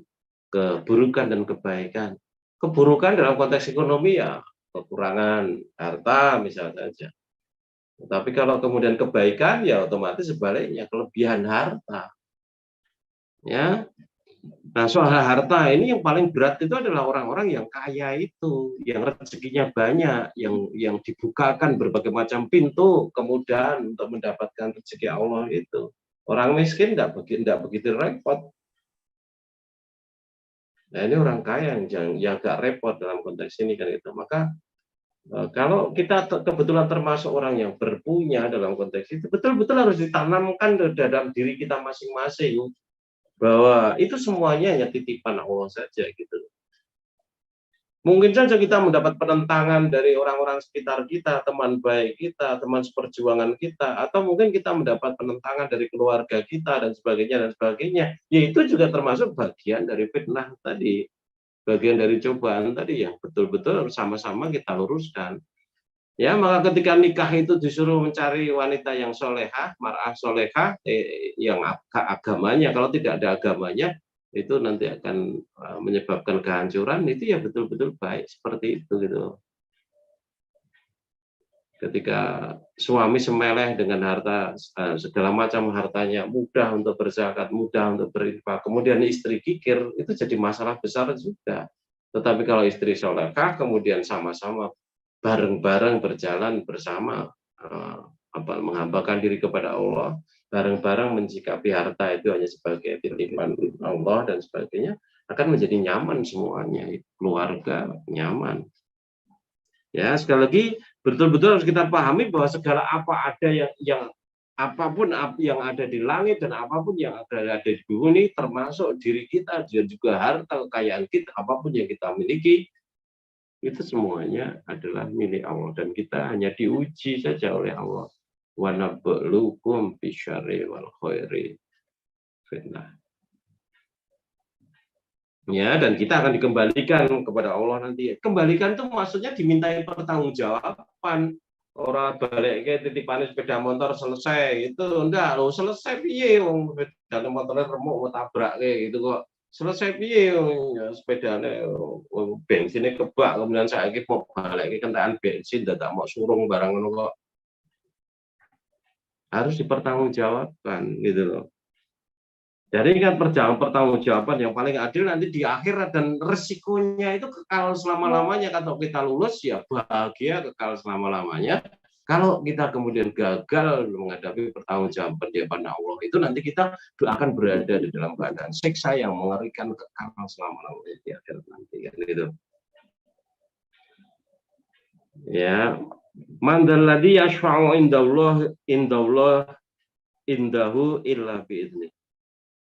keburukan dan kebaikan. Keburukan dalam konteks ekonomi ya kekurangan harta misalnya saja. Tapi kalau kemudian kebaikan ya otomatis sebaliknya kelebihan harta. Ya. Nah, soal harta ini yang paling berat itu adalah orang-orang yang kaya itu, yang rezekinya banyak, yang dibukakan berbagai macam pintu kemudahan untuk mendapatkan rezeki Allah itu. Orang miskin enggak begitu repot. Nah, ini orang kaya yang agak repot dalam konteks ini kan itu. Maka kalau kita kebetulan termasuk orang yang berpunya dalam konteks itu, betul-betul harus ditanamkan dalam diri kita masing-masing bahwa itu semuanya hanya titipan Allah saja gitu. Mungkin saja kita mendapat penentangan dari orang-orang sekitar kita, teman baik kita, teman seperjuangan kita, atau mungkin kita mendapat penentangan dari keluarga kita dan sebagainya. Ya itu juga termasuk bagian dari fitnah tadi, bagian dari cobaan tadi yang betul-betul sama-sama kita luruskan. Ya, maka ketika nikah itu disuruh mencari wanita yang solehah, mar'ah solehah, yang agamanya, kalau tidak ada agamanya, itu nanti akan menyebabkan kehancuran, itu ya betul-betul baik, seperti itu gitu. Ketika suami semeleh dengan harta, segala macam hartanya, mudah untuk berzakat, mudah untuk berinfak, kemudian istri kikir, itu jadi masalah besar juga. Tetapi kalau istri solehah, kemudian sama-sama bareng-bareng berjalan bersama, menghambakan diri kepada Allah, bareng-bareng mencikapi harta itu hanya sebagai titipan Allah dan sebagainya, akan menjadi nyaman semuanya, keluarga nyaman. Ya, sekali lagi betul-betul harus kita pahami bahwa segala apa ada yang apapun yang ada di langit dan apapun yang ada di bumi, termasuk diri kita dan juga harta kekayaan kita, apapun yang kita miliki, itu semuanya adalah milik Allah dan kita hanya diuji saja oleh Allah. Wa nabluukum bisyarri wal khairi fitnah. Ya, dan kita akan dikembalikan kepada Allah nanti. Kembalikan itu maksudnya dimintai pertanggungjawaban. Orang balik ke titipan sepeda motor selesai itu enggak lo selesai piye wong sepeda motornya remuk mau tabrak kayak gitu kok. Selesai piye sepedane bensinnya kebak kemudian saiki mau balik ke kendaraan bensin dadak mau surung barang ngono kok. Harus dipertanggungjawabkan gitu loh. Jadi kan pertanggungjawaban yang paling adil nanti di akhirat dan resikonya itu kekal selama-lamanya. Kalau kita lulus ya bahagia kekal selama-lamanya. Kalau kita kemudian gagal menghadapi pertanggungjawaban di hadapan Allah, itu nanti kita akan berada di dalam keadaan siksa yang mengerikan kekal selama-lamanya di akhirat nanti kan gitu. Ya, man dzalladzi yashfa'u indahu illa bi'idznih.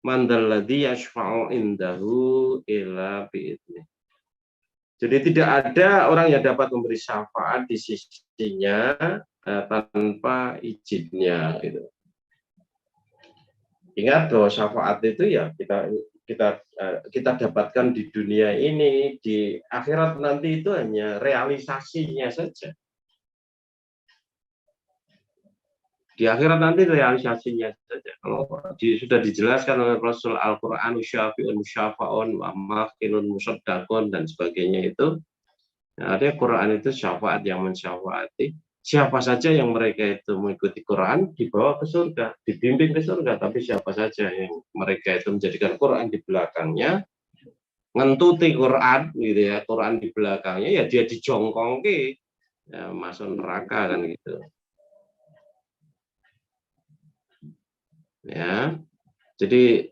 Man dzalladzi yashfa'u indahu illa bi'idznih. Jadi tidak ada orang yang dapat memberi syafaat di sisinya tanpa izinnya. Gitu. Ingat bahwa syafaat itu ya kita dapatkan di dunia ini, di akhirat nanti itu hanya realisasinya saja. Di akhirat nanti realisasinya saja. Kalau sudah dijelaskan oleh Rasul Al-Quran, syafi'un syafa'un, wa makinun musaddaqun, dan sebagainya itu, nah, ada Quran itu syafaat yang mensyafaati. Siapa saja yang mereka itu mengikuti Quran, dibawa ke surga, dibimbing ke surga. Tapi siapa saja yang mereka itu menjadikan Quran di belakangnya, ngentuti Quran, gitu ya, Quran di belakangnya, ya dia dijongkongke, ya, masuk neraka kan gitu. Ya, jadi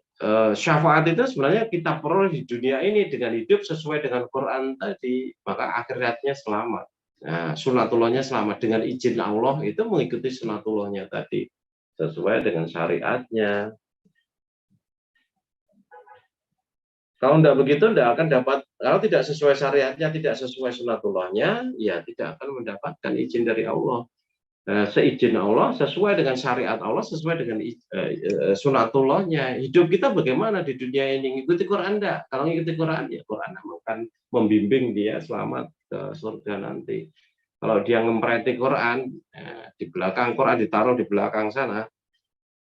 syafaat itu sebenarnya kita peroleh di dunia ini dengan hidup sesuai dengan Quran tadi, maka akhiratnya selamat. Nah, sunatullahnya selamat dengan izin Allah itu mengikuti sunatullahnya tadi sesuai dengan syariatnya. Kalau tidak begitu, tidak akan dapat. Kalau tidak sesuai syariatnya, tidak sesuai sunatullahnya, ya tidak akan mendapatkan izin dari Allah. Seizin Allah, sesuai dengan syariat Allah, sesuai dengan sunatullahnya. Hidup kita bagaimana di dunia ini? Ngikuti Quran enggak? Kalau ngikuti Quran, ya Quran akan membimbing dia selamat ke surga nanti. Kalau dia ngempreti Quran, di belakang Quran ditaruh di belakang sana,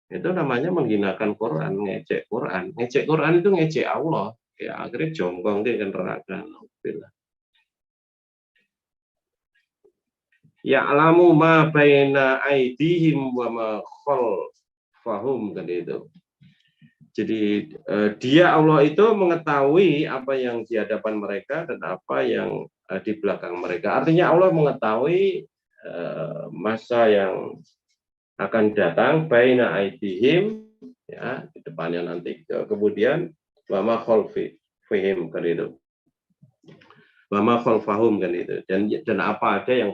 Itu namanya menghinakan Quran, ngecek Quran. Ngecek Quran itu ngecek Allah. Ya akhirnya jongkong dia ke neraka. Alhamdulillah. Ya'lamu ma baina aidihim wa ma khalfahum kan itu. Jadi dia Allah itu mengetahui apa yang di hadapan mereka dan apa yang di belakang mereka. Artinya Allah mengetahui masa yang akan datang baina aidihim, ya di depannya nanti, kemudian wa ma khalfihim kan itu. Wa ma khalfahum kan itu, dan apa ada yang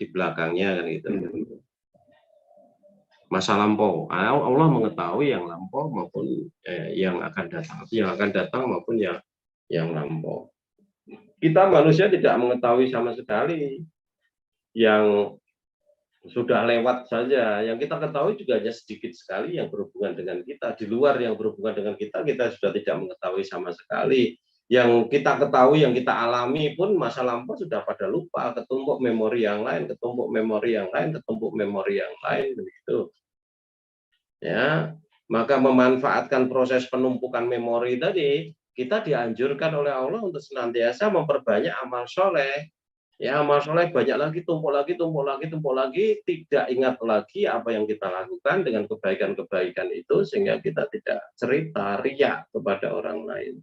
di belakangnya kan itu. Masa lampau, Allah mengetahui yang lampau maupun yang akan datang maupun yang lampau. Kita manusia tidak mengetahui sama sekali yang sudah lewat saja. Yang kita ketahui juga hanya sedikit sekali yang berhubungan dengan kita. Di luar yang berhubungan dengan kita sudah tidak mengetahui sama sekali. Yang kita ketahui, yang kita alami pun masa lampau sudah pada lupa, ketumpuk memori yang lain, ketumpuk memori yang lain, ketumpuk memori yang lain, begitu. Ya, maka memanfaatkan proses penumpukan memori tadi, kita dianjurkan oleh Allah untuk senantiasa memperbanyak amal soleh. Ya, amal soleh banyak lagi, tumpuk lagi, tumpuk lagi, tumpuk lagi, tidak ingat lagi apa yang kita lakukan dengan kebaikan-kebaikan itu, sehingga kita tidak cerita riya kepada orang lain.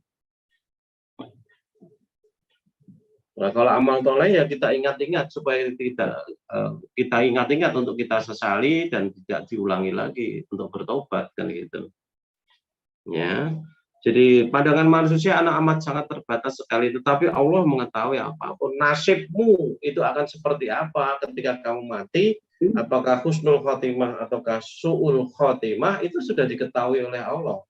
Nah, kalau amal soleh ya kita ingat-ingat supaya kita ingat-ingat untuk kita sesali dan tidak diulangi lagi untuk bertobat kan gitu. Ya. Jadi pandangan manusia amat sangat terbatas sekali, tetapi Allah mengetahui apapun nasibmu itu akan seperti apa ketika kamu mati, apakah husnul khotimah ataukah su'ul khotimah, itu sudah diketahui oleh Allah.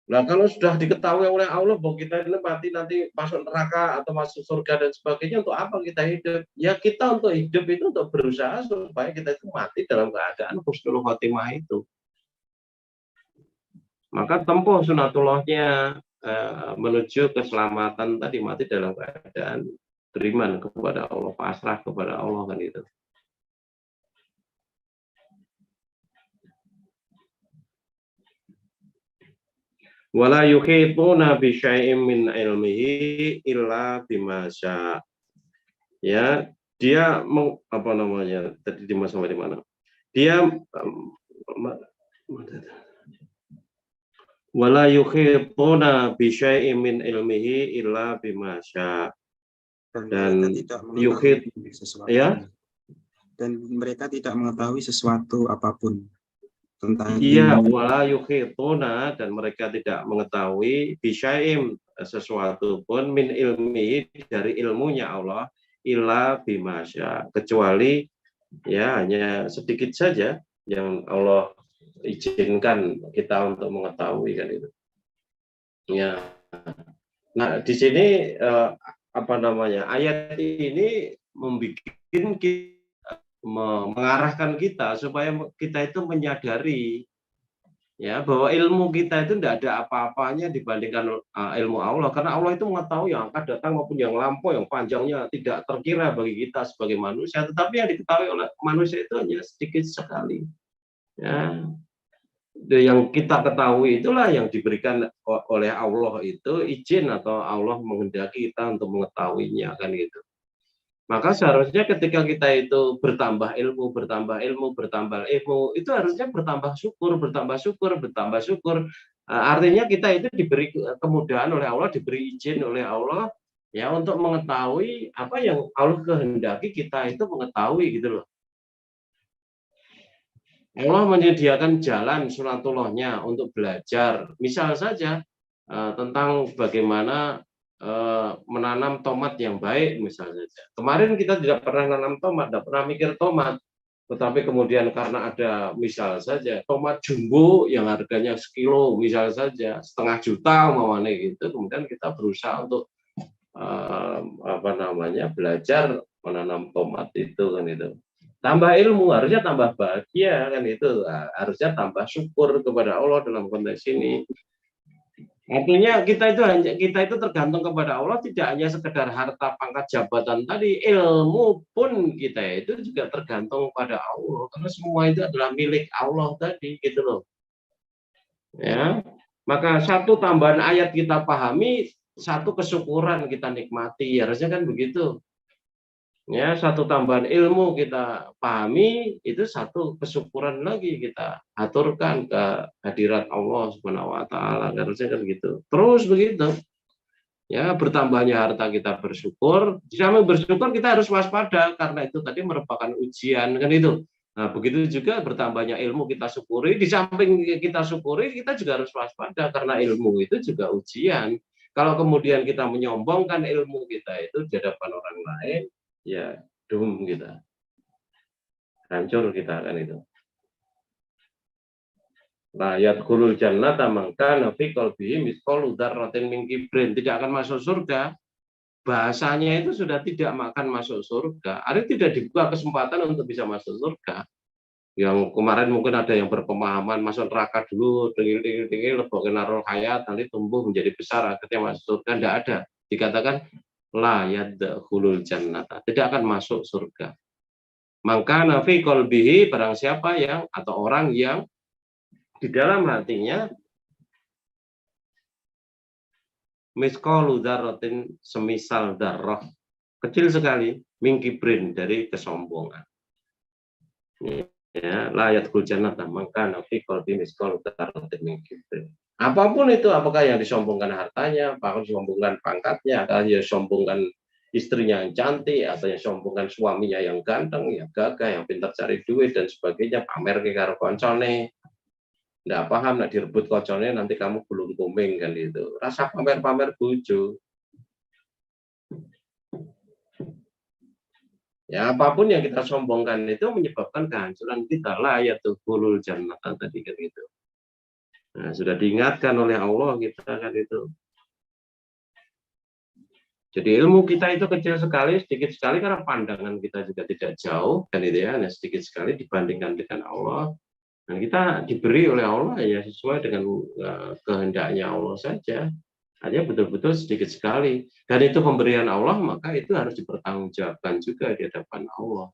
Nah, kalau sudah diketahui oleh Allah bahwa kita ini mati nanti masuk neraka atau masuk surga dan sebagainya, untuk apa kita hidup? Ya kita untuk hidup itu untuk berusaha supaya kita itu mati dalam keadaan husnul khotimah itu. Maka tempuh sunatullahnya menuju keselamatan tadi, mati dalam keadaan beriman kepada Allah, pasrah kepada Allah kan itu. Wala yuhituna bi syai'in min ilmihi illa bima syaa. Ya, dia apa namanya? Tadi di masa di mana? Dia wala yuhituna bi syai'in min ilmihi illa bima syaa. Dan yuhit ya, dan mereka tidak mengetahui sesuatu apapun tentang iya, wala yuhituna, dan mereka tidak mengetahui bisya'im, sesuatu pun min ilmi, dari ilmunya Allah, illa bima syaa, kecuali ya hanya sedikit saja yang Allah izinkan kita untuk mengetahui kan itu. Ya. Nah, di sini apa namanya? Ayat ini mengarahkan kita supaya kita itu menyadari ya bahwa ilmu kita itu tidak ada apa-apanya dibandingkan ilmu Allah, karena Allah itu mengetahui yang akan datang maupun yang lampau, yang panjangnya tidak terkira bagi kita sebagai manusia, tetapi yang diketahui oleh manusia itu hanya sedikit sekali. Ya, yang kita ketahui itulah yang diberikan oleh Allah, itu izin atau Allah menghendaki kita untuk mengetahuinya kan gitu. Maka seharusnya ketika kita itu bertambah ilmu, itu harusnya bertambah syukur. Artinya kita itu diberi kemudahan oleh Allah, diberi izin oleh Allah ya untuk mengetahui apa yang Allah kehendaki kita itu mengetahui gitu loh. Allah menyediakan jalan sunatullahnya untuk belajar. Misal saja tentang bagaimana menanam tomat yang baik misalnya. Kemarin kita tidak pernah nanam tomat, tidak pernah mikir tomat, tetapi kemudian karena ada misal saja tomat jumbo yang harganya sekilo misal saja 1,5 juta umpamanya gitu, kemudian kita berusaha untuk apa namanya belajar menanam tomat itu kan itu. Tambah ilmu, harusnya tambah bahagia kan itu, harusnya tambah syukur kepada Allah dalam konteks ini. Artinya kita itu tergantung kepada Allah, tidak hanya sekedar harta, pangkat, jabatan tadi, ilmu pun kita itu juga tergantung pada Allah, karena semua itu adalah milik Allah tadi, gitu loh. Ya, maka satu tambahan ayat kita pahami, satu kesyukuran kita nikmati, harusnya kan begitu. Ya, satu tambahan ilmu kita pahami, itu satu kesyukuran lagi kita aturkan ke hadirat Allah Subhanahu wa taala, harusnya kan begitu. Terus begitu. Ya, bertambahnya harta kita bersyukur, di samping bersyukur kita harus waspada karena itu tadi merupakan ujian kan itu. Nah, begitu juga bertambahnya ilmu kita syukuri, di samping kita syukuri kita juga harus waspada karena ilmu itu juga ujian. Kalau kemudian kita menyombongkan ilmu kita itu di hadapan orang lain, ya doom kita, hancur kita kan itu. Nah, yadkhulul jannata man kana fi qalbihi mithqalu dzarratin min kibrin, tidak akan masuk surga. Bahasanya itu sudah tidak makan masuk surga. Artinya tidak dibuka kesempatan untuk bisa masuk surga. Yang kemarin mungkin ada yang berpemahaman masuk neraka dulu, tinggi-tinggi, lebokin narul hayat, nanti tumbuh menjadi besar, akhirnya masuk surga. Tidak ada. Dikatakan la yadkhulul jannata, tidak akan masuk surga. Maka nafi qalbihi, barang siapa yang atau orang yang di dalam hatinya misqalu dzarratin, semisal darah kecil sekali, min kibrin, dari kesombongan. Ya, layat jannata maka nafi qalbi misqalu dzarratin min kibrin. Apapun itu, apakah yang disombongkan hartanya, apakah disombongkan pangkatnya, atau yang disombongkan istrinya yang cantik, atau yang disombongkan suaminya yang ganteng, yang gagah, yang pintar cari duit dan sebagainya, pamer ke karo koncone. Nggak paham, nak direbut koconnya nanti kamu belum kuming kan itu. Rasa pamer-pamer bojo. Ya, apapun yang kita sombongkan itu menyebabkan kehancuran kita lah, ya tuhulul jannah tadi kan itu. Nah, sudah diingatkan oleh Allah kita kan itu. Jadi ilmu kita itu kecil sekali, sedikit sekali karena pandangan kita juga tidak jauh kan itu ya, nah, sedikit sekali dibandingkan dengan Allah. Dan kita diberi oleh Allah ya sesuai dengan kehendaknya Allah saja. Hanya betul-betul sedikit sekali. Dan itu pemberian Allah, maka itu harus dipertanggungjawabkan juga di hadapan Allah.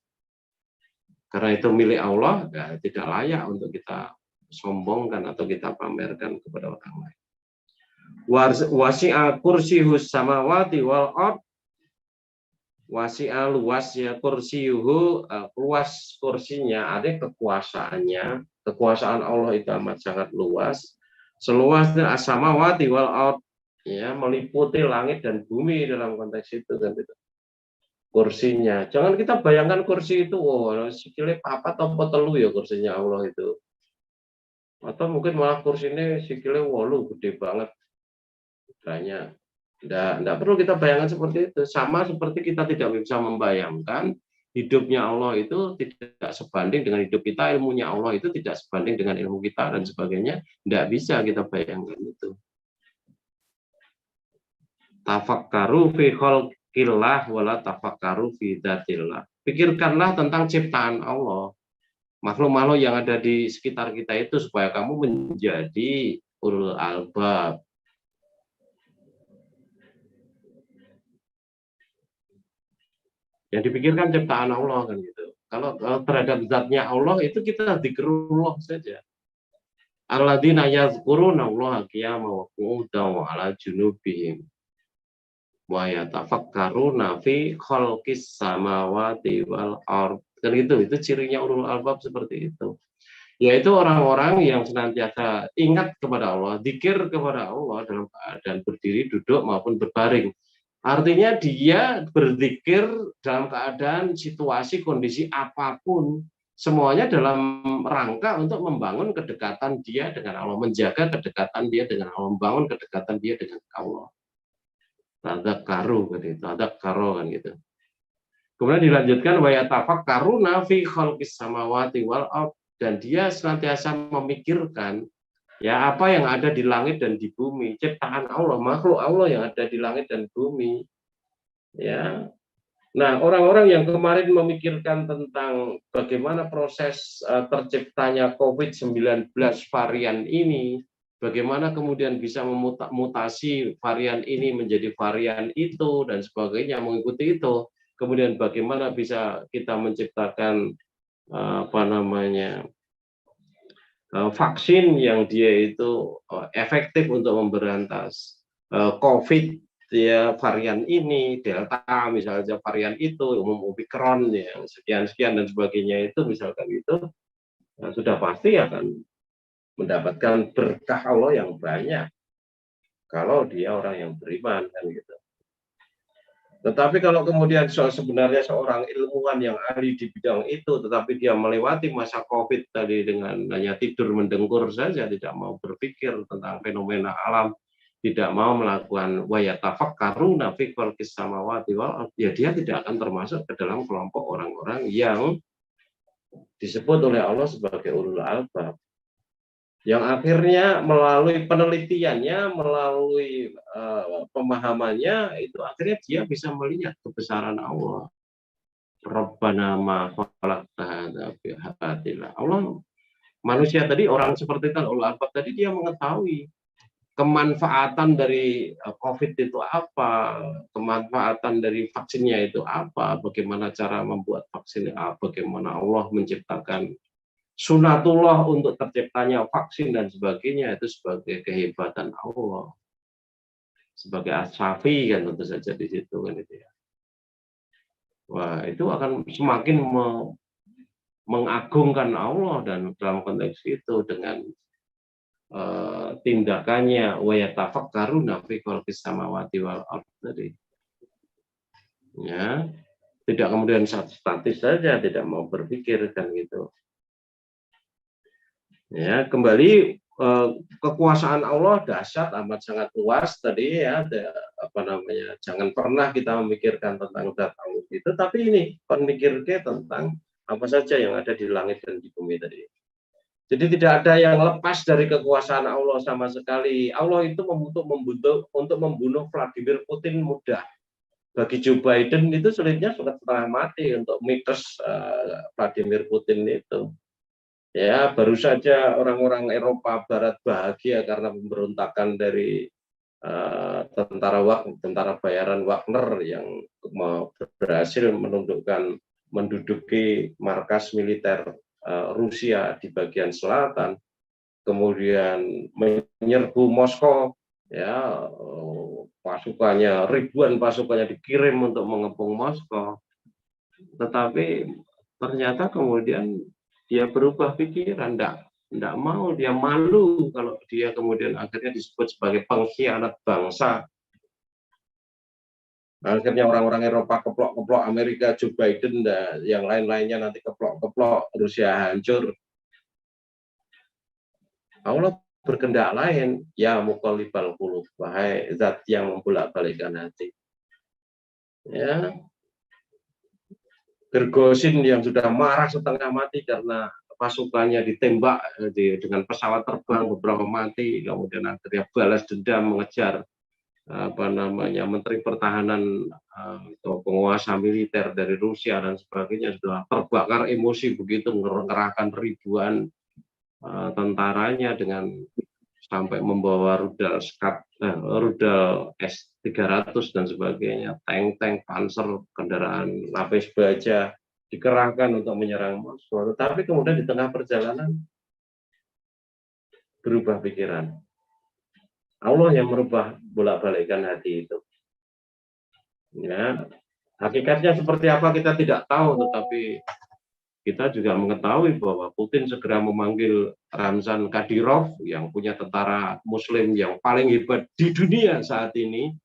Karena itu milik Allah, ya, tidak layak untuk kita sombongkan atau kita pamerkan kepada orang lain. Wasi'a kursiyus samawati wal ard. Wasi'a luasnya kursiyuhu, luas kursinya, ada kekuasaannya. Kekuasaan Allah itu amat sangat luas. Seluasnya as-samawati wal ard, ya, meliputi langit dan bumi dalam konteks itu kan itu. Kursinya. Jangan kita bayangkan kursi itu, sikile papat atau telu ya kursinya Allah itu. Atau mungkin malah kursinya sikile 8, gede banget. Banyak. Enggak perlu kita bayangkan seperti itu. Sama seperti kita tidak bisa membayangkan hidupnya Allah itu tidak sebanding dengan hidup kita, ilmunya Allah itu tidak sebanding dengan ilmu kita dan sebagainya. Tidak bisa kita bayangkan itu. Tafakkaru fi khalqillah wala tafakkaru fi dzatillah. Pikirkanlah tentang ciptaan Allah. Makhluk-makhluk yang ada di sekitar kita itu supaya kamu menjadi ulul albab. Yang dipikirkan ciptaan Allah kan gitu. Kalau terhadap zatnya Allah itu kita dzikrullah saja. Alladzina yazkuruna Allah qiyaman wa qu'udan wa 'ala junubihim wa yatafakkaruna fi khalqis samawati wal ard. Kan itu cirinya ulul albab seperti itu. Yaitu orang-orang yang senantiasa ingat kepada Allah, zikir kepada Allah dalam keadaan berdiri, duduk maupun berbaring. Artinya dia berzikir dalam keadaan situasi, kondisi apapun. Semuanya dalam rangka untuk membangun kedekatan dia dengan Allah. Menjaga kedekatan dia dengan Allah. Membangun kedekatan dia dengan Allah. Tadzakkaru kan itu. Tadzakkaru kan gitu. Kemudian dilanjutkan wa yatafakkaruna fi khalqis samawati wal ard. Dan dia senantiasa memikirkan ya apa yang ada di langit dan di bumi, ciptaan Allah, makhluk Allah yang ada di langit dan bumi. Ya. Nah, orang-orang yang kemarin memikirkan tentang bagaimana proses terciptanya COVID-19 varian ini, bagaimana kemudian bisa memutasi varian ini menjadi varian itu dan sebagainya, mengikuti itu. Kemudian bagaimana bisa kita menciptakan vaksin yang dia itu efektif untuk memberantas COVID, ya varian ini, Delta misalnya varian itu, umum Omicron yang sekian-sekian dan sebagainya itu, misalkan itu sudah pasti akan mendapatkan berkah Allah yang banyak kalau dia orang yang beriman kan gitu. Tetapi kalau kemudian sebenarnya seorang ilmuwan yang ahli di bidang itu, tetapi dia melewati masa COVID tadi dengan hanya tidur mendengkur saja, tidak mau berpikir tentang fenomena alam, tidak mau melakukan wayatafakkaruna fi khalqis samawati wal ardh, ya dia tidak akan termasuk ke dalam kelompok orang-orang yang disebut oleh Allah sebagai ulul albab. Yang akhirnya melalui penelitiannya, melalui pemahamannya, itu akhirnya dia bisa melihat kebesaran Allah. Rabbana ma khalaqta hadza bihaqilah. Allah, manusia tadi, orang seperti itu, ulul albab tadi, dia mengetahui kemanfaatan dari COVID itu apa, kemanfaatan dari vaksinnya itu apa, bagaimana cara membuat vaksin, bagaimana Allah menciptakan sunatullah untuk terciptanya vaksin dan sebagainya, itu sebagai kehebatan Allah, sebagai asyafi kan tentu saja di situ kan itu ya. Wah, itu akan semakin mengagungkan Allah dan dalam konteks itu dengan tindakannya wa yatafakkaruna fi khalqis samawati wal ardh tadi. Ya, tidak kemudian statis saja, tidak mau berpikir kan gitu. Ya, kembali kekuasaan Allah dahsyat amat sangat luas tadi ya, jangan pernah kita memikirkan tentang zat Allah itu, tapi ini memikirkan tentang apa saja yang ada di langit dan di bumi tadi. Jadi tidak ada yang lepas dari kekuasaan Allah sama sekali. Allah itu untuk membunuh Vladimir Putin mudah. Bagi Joe Biden itu sulitnya sudah setengah mati untuk mitos Vladimir Putin itu. Ya, baru saja orang-orang Eropa Barat bahagia karena pemberontakan dari tentara bayaran Wagner yang berhasil menduduki markas militer Rusia di bagian selatan, kemudian menyerbu Moskow, ya, ribuan pasukannya dikirim untuk mengepung Moskow, tetapi ternyata kemudian dia berubah pikiran, tidak mau, dia malu kalau dia kemudian akhirnya disebut sebagai pengkhianat bangsa. Akhirnya orang-orang Eropa keplok-keplok, Amerika, Joe Biden, dan yang lain-lainnya nanti keplok-keplok, Rusia hancur. Allah berkehendak lain, ya muqallibal qulub, wahai zat yang membolak-balikkan hati. Ya, Gergosin yang sudah marah setengah mati karena pasukannya ditembak dengan pesawat terbang, beberapa mati, kemudian akhirnya balas dendam mengejar Menteri Pertahanan atau penguasa militer dari Rusia dan sebagainya, sudah terbakar emosi begitu, mengerahkan ribuan tentaranya dengan sampai membawa rudal S-300 dan sebagainya, tank panser, kendaraan lapis baja dikerahkan untuk menyerang Moskow. Tetapi kemudian di tengah perjalanan berubah pikiran. Allah yang merubah bolak-balikkan hati itu. Ya, hakikatnya seperti apa kita tidak tahu, tetapi kita juga mengetahui bahwa Putin segera memanggil Ramzan Kadyrov yang punya tentara Muslim yang paling hebat di dunia saat ini.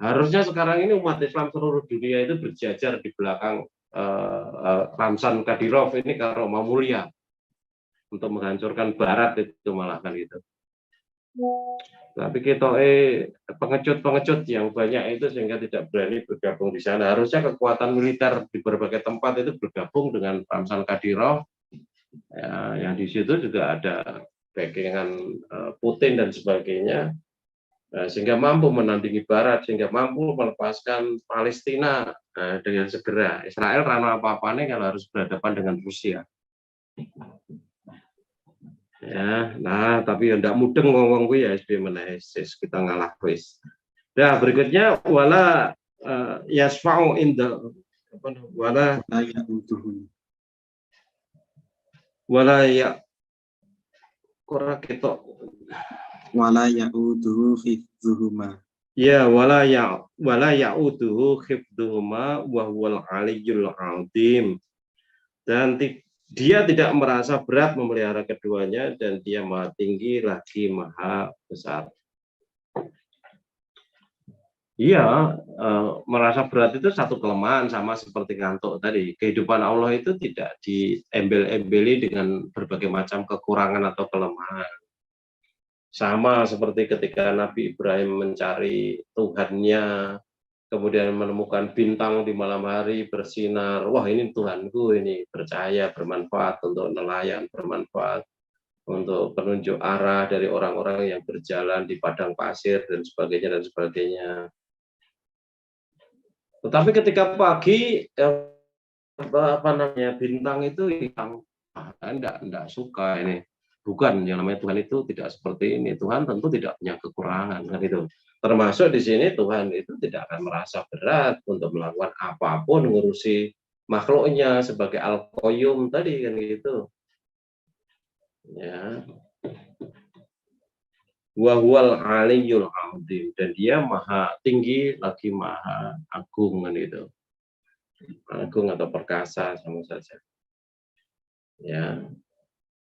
Harusnya sekarang ini umat Islam seluruh dunia itu berjajar di belakang Ramzan Kadyrov ini kalau mau mulia untuk menghancurkan Barat itu malah kan gitu. Tapi kita pengecut yang banyak itu sehingga tidak berani bergabung di sana. Harusnya kekuatan militer di berbagai tempat itu bergabung dengan Ramzan Kadyrov, ya, yang di situ juga ada backingan Putin dan sebagainya, sehingga mampu menandingi Barat, sehingga mampu melepaskan Palestina dengan segera. Israel karena apa-apanya kalau harus berhadapan dengan Rusia. Ya, nah tapi ya ndak mudeng ngomong gue ya SB menesis kita ngalah wis. Nah, berikutnya wala yasfa'u inda apa wala Wala ya'uduhu. wala ya ora ketok. Wala ya'uduhu hifdzuhuma. Ya wala ya'uduhu hifdzuhuma wa huwal aliyyul azim. Dan dia tidak merasa berat memelihara keduanya dan dia maha tinggi lagi maha besar. Iya, merasa berat itu satu kelemahan sama seperti ngantuk tadi. Kehidupan Allah itu tidak diembel-embeli dengan berbagai macam kekurangan atau kelemahan. Sama seperti ketika Nabi Ibrahim mencari Tuhannya, kemudian menemukan bintang di malam hari bersinar. Wah, ini Tuhanku, ini percaya, bermanfaat untuk nelayan, bermanfaat untuk penunjuk arah dari orang-orang yang berjalan di padang pasir dan sebagainya dan sebagainya. Tetapi ketika pagi apa namanya bintang itu hilang, enggak suka ini. Bukan, yang namanya Tuhan itu tidak seperti ini. Tuhan tentu tidak punya kekurangan kan itu. Termasuk di sini Tuhan itu tidak akan merasa berat untuk melakukan apapun ngurusi makhluknya sebagai Al-Qayyum tadi kan gitu. Ya. Wa huwal aliyyul azim, dan dia maha tinggi lagi maha agung kan itu. Agung atau perkasa sama saja. Ya.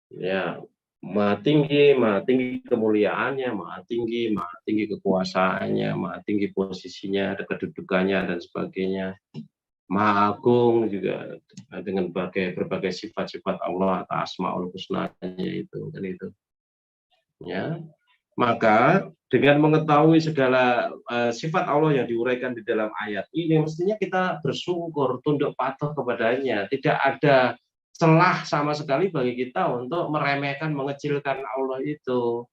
Ya, maha tinggi kemuliaannya, maha tinggi kekuasaannya, maha tinggi posisinya, kedudukannya dan sebagainya. Maha agung juga dengan berbagai sifat-sifat Allah atau asmaul husnanya itu dan itu. Ya. Maka dengan mengetahui segala sifat Allah yang diuraikan di dalam ayat ini, mestinya kita bersyukur, tunduk patuh kepadanya. Tidak ada celah sama sekali bagi kita untuk meremehkan, mengecilkan Allah itu.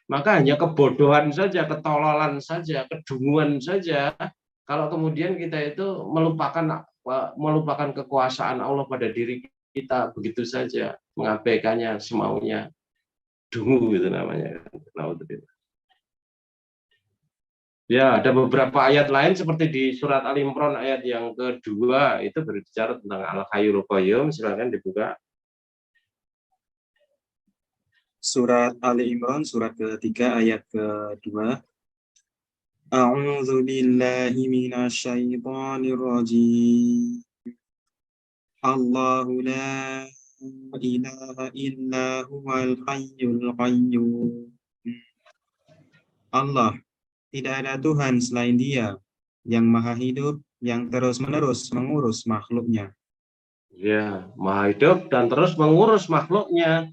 Maka hanya kebodohan saja, ketololan saja, kedunguan saja, kalau kemudian kita itu melupakan kekuasaan Allah pada diri kita begitu saja, mengabaikannya semaunya. Dungu itu namanya. Ya, ada beberapa ayat lain seperti di surat Al Imran ayat yang kedua itu berbicara tentang Al-Hayyul Qayyum. Silakan dibuka. Surat Ali Imran, surat ketiga ayat kedua. A'udzu billahi minasyaitonir rajim. Allahu la ilaha illa huwal hayyul qayyum. Allah, tidak ada Tuhan selain Dia yang maha hidup, yang terus-menerus mengurus makhluknya. Ya, maha hidup dan terus mengurus makhluknya.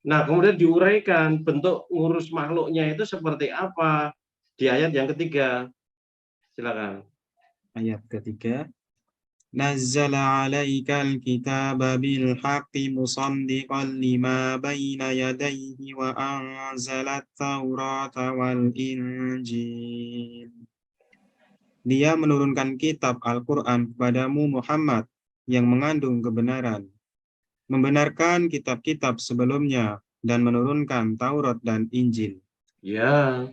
Nah, kemudian diuraikan bentuk ngurus makhluknya itu seperti apa di ayat yang ketiga. Silakan. Ayat ketiga. Nazzala 'alaikal kitaba bil haqqi musaddiqan lima baina yadayhi wa anzalat taurata wal injil. Dia menurunkan kitab Al-Quran kepadamu Muhammad yang mengandung kebenaran, membenarkan kitab-kitab sebelumnya dan menurunkan Taurat dan Injil. Ya.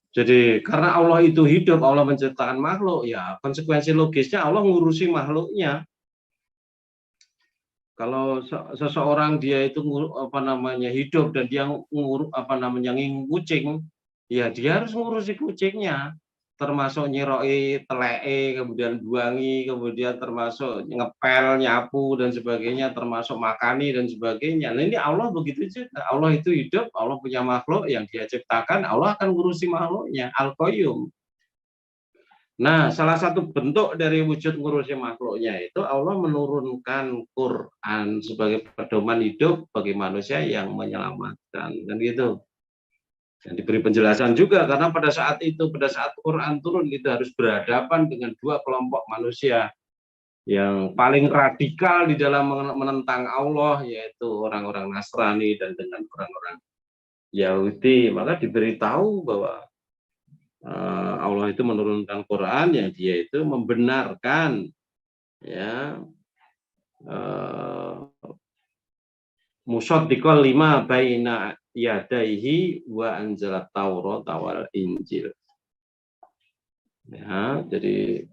Jadi karena Allah itu hidup, Allah menciptakan makhluk, ya konsekuensi logisnya Allah ngurusi makhluknya. Kalau seseorang dia itu hidup dan dia ngingu kucing, ya dia harus ngurusi kucingnya, termasuk nyiroi, teleke, kemudian buangi, kemudian termasuk ngepel, nyapu dan sebagainya, termasuk makani dan sebagainya. Nah, ini Allah begitu juga. Allah itu hidup, Allah punya makhluk yang Dia ciptakan, Allah akan ngurusi makhluknya, Al-Qayyum. Nah, salah satu bentuk dari wujud ngurusi makhluknya itu Allah menurunkan Quran sebagai pedoman hidup bagi manusia yang menyelamatkan, kan gitu. Dan diberi penjelasan juga karena pada saat Quran turun kita harus berhadapan dengan dua kelompok manusia yang paling radikal di dalam menentang Allah, yaitu orang-orang Nasrani dan dengan orang-orang Yahudi. Maka diberitahu bahwa Allah itu menurunkan Quran yang dia itu membenarkan ya musaddiqan lima baina yadaihi wa anzalat Taurat wal Injil. Ya, jadi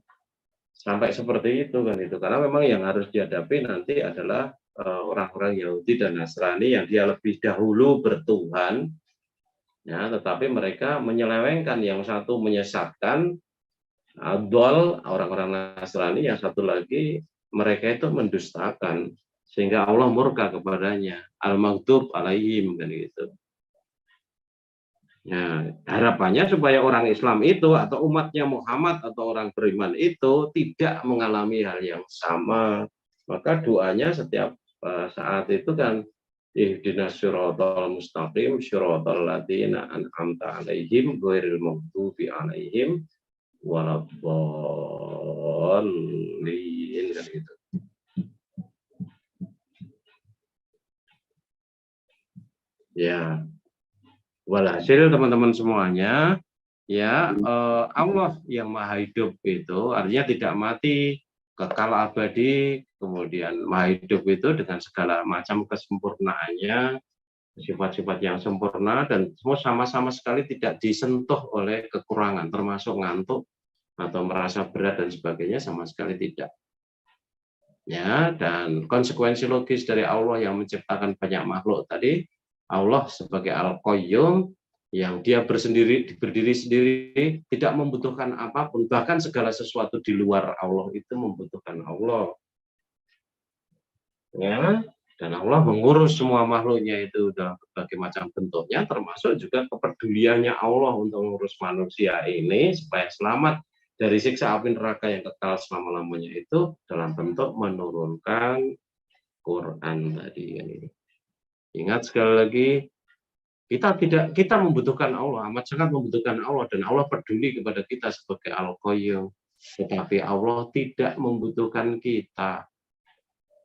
sampai seperti itu kan itu, karena memang yang harus dihadapi nanti adalah orang-orang Yahudi dan Nasrani yang dia lebih dahulu bertuhan, ya, tetapi mereka menyelewengkan, yang satu menyesatkan, adol orang-orang Nasrani, yang satu lagi mereka itu mendustakan sehingga Allah murka kepadanya, al-maghdub alaihim kan gitu. Ya, harapannya supaya orang Islam itu atau umatnya Muhammad atau orang beriman itu tidak mengalami hal yang sama. Maka doanya setiap saat itu kan ihdinas siratal mustaqim siratal ladzina an'amta alaihim ghairil maghdubi alaihim waladdallin kan gitu. Ya. Walhasil teman-teman semuanya, ya Allah yang maha hidup itu artinya tidak mati, kekal abadi, kemudian maha hidup itu dengan segala macam kesempurnaannya, sifat-sifat yang sempurna, dan semua sama-sama sekali tidak disentuh oleh kekurangan, termasuk ngantuk atau merasa berat dan sebagainya, sama sekali tidak. Ya, dan konsekuensi logis dari Allah yang menciptakan banyak makhluk tadi, Allah sebagai Al-Qayyum yang dia berdiri sendiri, tidak membutuhkan apapun, bahkan segala sesuatu di luar Allah itu membutuhkan Allah. Ya, dan Allah mengurus semua makhluknya itu dalam berbagai macam bentuknya, termasuk juga kepeduliannya Allah untuk mengurus manusia ini supaya selamat dari siksa api neraka yang kekal selama-lamanya itu dalam bentuk menurunkan Quran tadi. Ingat sekali lagi, kita membutuhkan Allah, amat sangat membutuhkan Allah, dan Allah peduli kepada kita sebagai Al-Qayyum. Tetapi Allah tidak membutuhkan kita.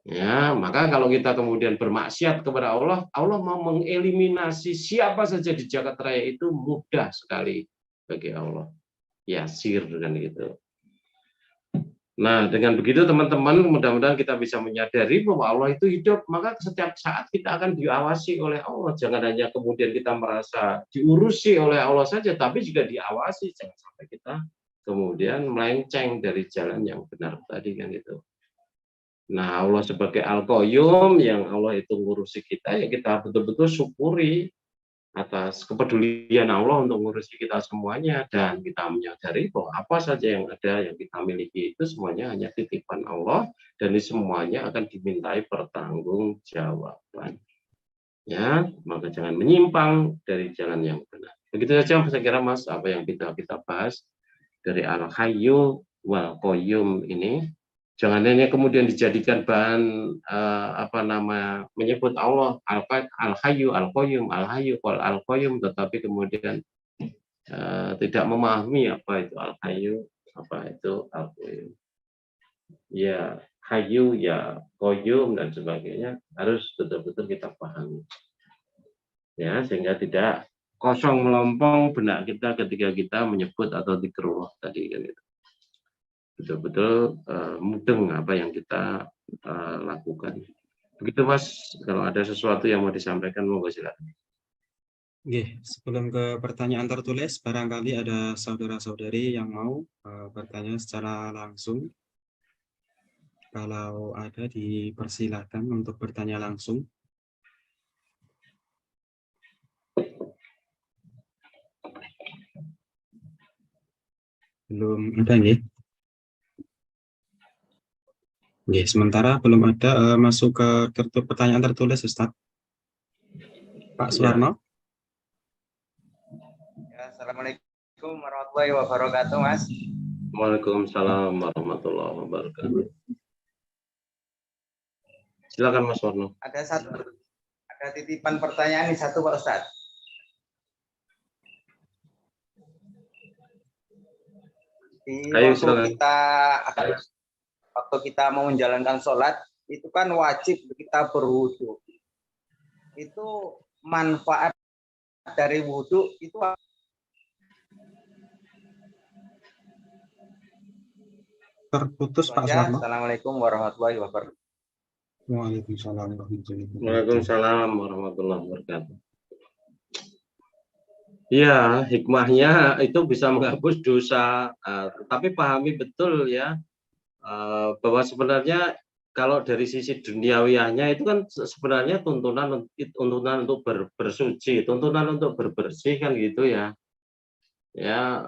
Ya, maka kalau kita kemudian bermaksiat kepada Allah, Allah mau mengeliminasi siapa saja di jagat raya itu mudah sekali bagi Allah. Yasir kan gitu. Nah, dengan begitu teman-teman, mudah-mudahan kita bisa menyadari bahwa Allah itu hidup, maka setiap saat kita akan diawasi oleh Allah. Jangan hanya kemudian kita merasa diurusi oleh Allah saja, tapi juga diawasi. Jangan sampai kita kemudian melenceng dari jalan yang benar tadi kan itu. Nah, Allah sebagai Al-Qayyum yang Allah itu ngurusi kita, ya kita betul-betul syukuri atas kepedulian Allah untuk mengurusi kita semuanya, dan kita menyadari bahwa apa saja yang ada yang kita miliki itu semuanya hanya titipan Allah, dan ini semuanya akan dimintai pertanggungjawaban. Ya, maka jangan menyimpang dari jalan yang benar. Begitu saja saya kira Mas, apa yang kita bahas dari Al-Hayyu wal Qayyum ini. Jangan hanya kemudian dijadikan bahan menyebut Allah Al-Hayyu, Al-Qayyum, Al-Hayyu, Al-Qayyum, tetapi kemudian tidak memahami apa itu Al-Hayyu, apa itu Al-Qayyum. Ya, Hayyu, ya Qayyum dan sebagainya harus betul-betul kita pahami. Ya, sehingga tidak kosong melompong benak kita ketika kita menyebut atau dikruh tadi kan itu. Betul-betul mudeng apa yang kita lakukan. Begitu Mas, kalau ada sesuatu yang mau disampaikan monggo silakan. Oke, sebelum ke pertanyaan tertulis, barangkali ada saudara-saudari yang mau bertanya secara langsung. Kalau ada, dipersilakan untuk bertanya langsung. Belum ada nih. Oke, sementara belum ada, masuk ke pertanyaan tertulis, Ustaz. Pak Suwarno. Ya, Assalamualaikum warahmatullahi wabarakatuh, Mas. Waalaikumsalam warahmatullahi wabarakatuh. Silakan Mas Warno. Ada titipan pertanyaan nih satu Pak Ustaz. Ayo, silakan. Waktu kita mau menjalankan sholat, itu kan wajib kita berwudu. Itu manfaat dari wudu itu Terputus Pak Suwarno. Assalamualaikum warahmatullahi wabarakatuh. Waalaikumsalam warahmatullahi wabarakatuh. Waalaikumsalam warahmatullahi wabarakatuh. Ya, hikmahnya itu bisa menghapus dosa, tapi pahami betul ya, bahwa sebenarnya kalau dari sisi duniawiahnya itu kan sebenarnya tuntunan untuk bersuci, tuntunan untuk berbersih kan gitu ya. Ya,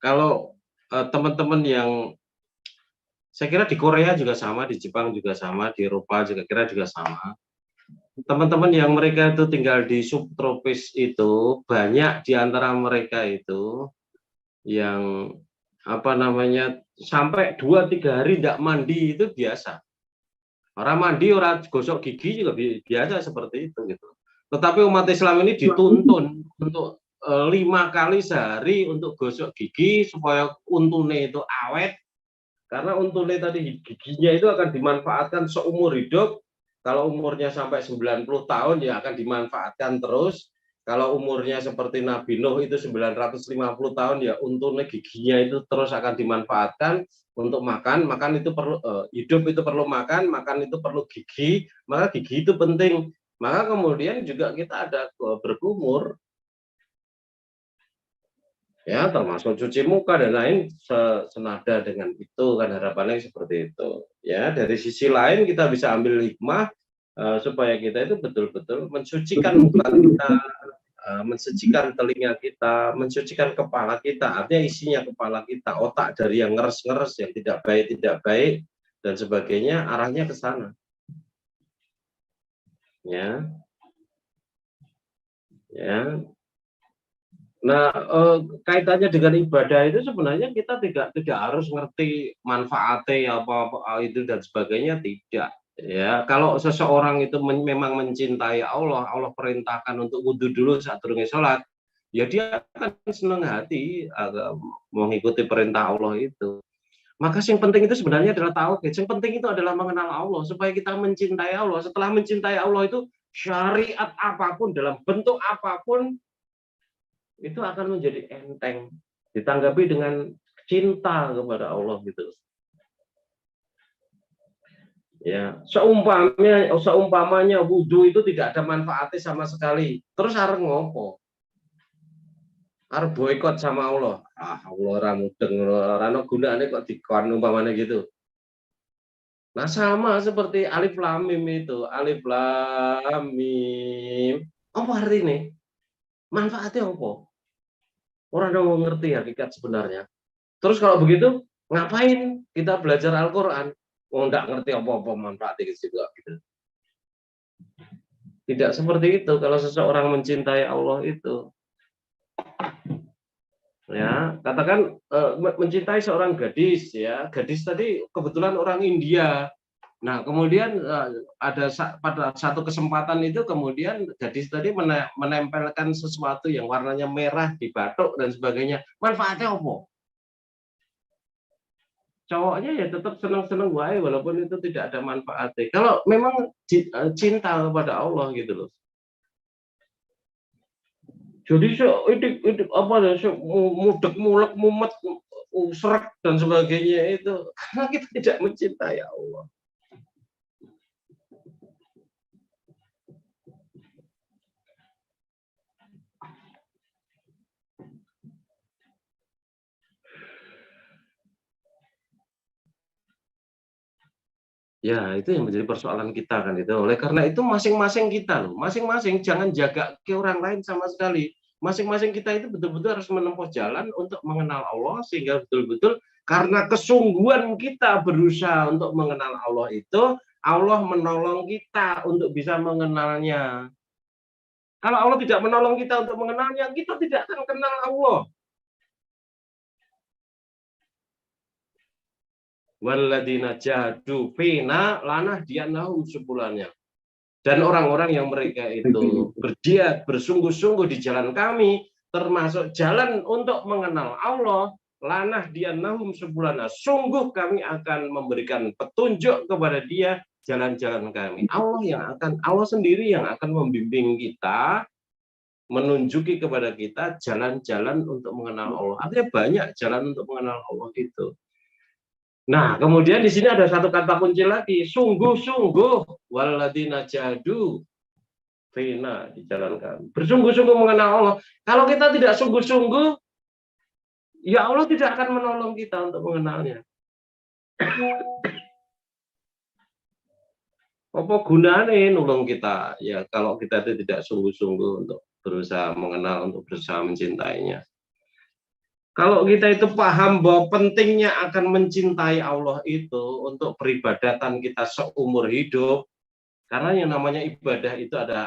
kalau teman-teman yang saya kira di Korea juga sama, di Jepang juga sama, di Eropa juga kira juga sama. Teman-teman yang mereka itu tinggal di subtropis itu banyak di antara mereka itu yang apa namanya sampai 2-3 hari tidak mandi itu biasa. Orang mandi, orang gosok gigi juga biasa seperti itu gitu. Tetapi umat Islam ini dituntun untuk 5 kali sehari untuk gosok gigi supaya untune itu awet. Karena untune tadi giginya itu akan dimanfaatkan seumur hidup. Kalau umurnya sampai 90 tahun ya akan dimanfaatkan terus. Kalau umurnya seperti Nabi Nuh itu 950 tahun ya untune giginya itu terus akan dimanfaatkan untuk makan. Makan itu perlu hidup itu perlu makan itu perlu gigi. Maka gigi itu penting. Maka kemudian juga kita ada berkumur. Ya, termasuk cuci muka dan lain senada dengan itu kan harapannya seperti itu. Ya, dari sisi lain kita bisa ambil hikmah supaya kita itu betul-betul mensucikan muka kita, mensucikan telinga kita, mensucikan kepala kita. Artinya isinya kepala kita, otak dari yang ngeres-ngeres, yang tidak baik dan sebagainya, arahnya ke sana. Ya. Ya. Nah, kaitannya dengan ibadah itu sebenarnya kita tidak harus ngerti manfaatnya apa itu dan sebagainya, tidak. Ya, kalau seseorang itu memang mencintai Allah, Allah perintahkan untuk wudhu dulu saat turun sholat, ya dia akan senang hati mengikuti perintah Allah itu. Maka yang penting itu sebenarnya adalah tauhid. Yang penting itu adalah mengenal Allah supaya kita mencintai Allah. Setelah mencintai Allah itu syariat apapun dalam bentuk apapun itu akan menjadi enteng, ditanggapi dengan cinta kepada Allah gitu. Ya, seumpamanya wudhu itu tidak ada manfaatnya sama sekali. Terus arep ngopo? Arep boikot sama Allah. Allah ora mudeng, ora ono gunane kok dikon umpamane gitu. Nah, sama seperti alif lam mim itu. Alif lam mim. Apa artinya? Manfaatnya apa? Orang yang ngerti hakikat sebenarnya. Terus kalau begitu, ngapain kita belajar Al-Quran? Oh, enggak ngerti apa-apa manfaatnya juga. Gitu. Tidak seperti itu kalau seseorang mencintai Allah itu. Ya, katakan mencintai seorang gadis, ya, gadis tadi kebetulan orang India. Nah, kemudian pada satu kesempatan itu kemudian gadis tadi menempelkan sesuatu yang warnanya merah di batuk dan sebagainya. Manfaatnya apa? Cowoknya ya tetap senang-senang wae walaupun itu tidak ada manfaatnya. Kalau memang cinta kepada Allah gitu loh. Jadi itu apa ya, mudek mulek mumet serak dan sebagainya itu karena kita tidak mencintai Allah. Ya, itu yang menjadi persoalan kita kan itu. Oleh karena itu masing-masing kita loh, masing-masing jangan jaga ke orang lain sama sekali. Masing-masing kita itu betul-betul harus menempuh jalan untuk mengenal Allah sehingga betul-betul karena kesungguhan kita berusaha untuk mengenal Allah itu, Allah menolong kita untuk bisa mengenalnya. Kalau Allah tidak menolong kita untuk mengenalnya, kita tidak akan kenal Allah. Walladzina jahadu fina lanahdiyannahum subulannya. Dan orang-orang yang mereka itu berjihad bersungguh-sungguh di jalan kami, termasuk jalan untuk mengenal Allah, lanahdiyannahum subulannya. Sungguh kami akan memberikan petunjuk kepada dia jalan-jalan kami. Allah sendiri yang akan membimbing kita, menunjuki kepada kita jalan-jalan untuk mengenal Allah. Artinya banyak jalan untuk mengenal Allah itu. Nah, kemudian di sini ada satu kata kunci lagi, sungguh-sungguh walladzina jahadu fina di jalan kami. Bersungguh-sungguh mengenal Allah. Kalau kita tidak sungguh-sungguh, ya Allah tidak akan menolong kita untuk mengenalnya. Apa gunanya nolong kita? Ya kalau kita itu tidak sungguh-sungguh untuk berusaha mengenal, untuk berusaha mencintainya. Kalau kita itu paham bahwa pentingnya akan mencintai Allah itu untuk peribadatan kita seumur hidup, karena yang namanya ibadah itu ada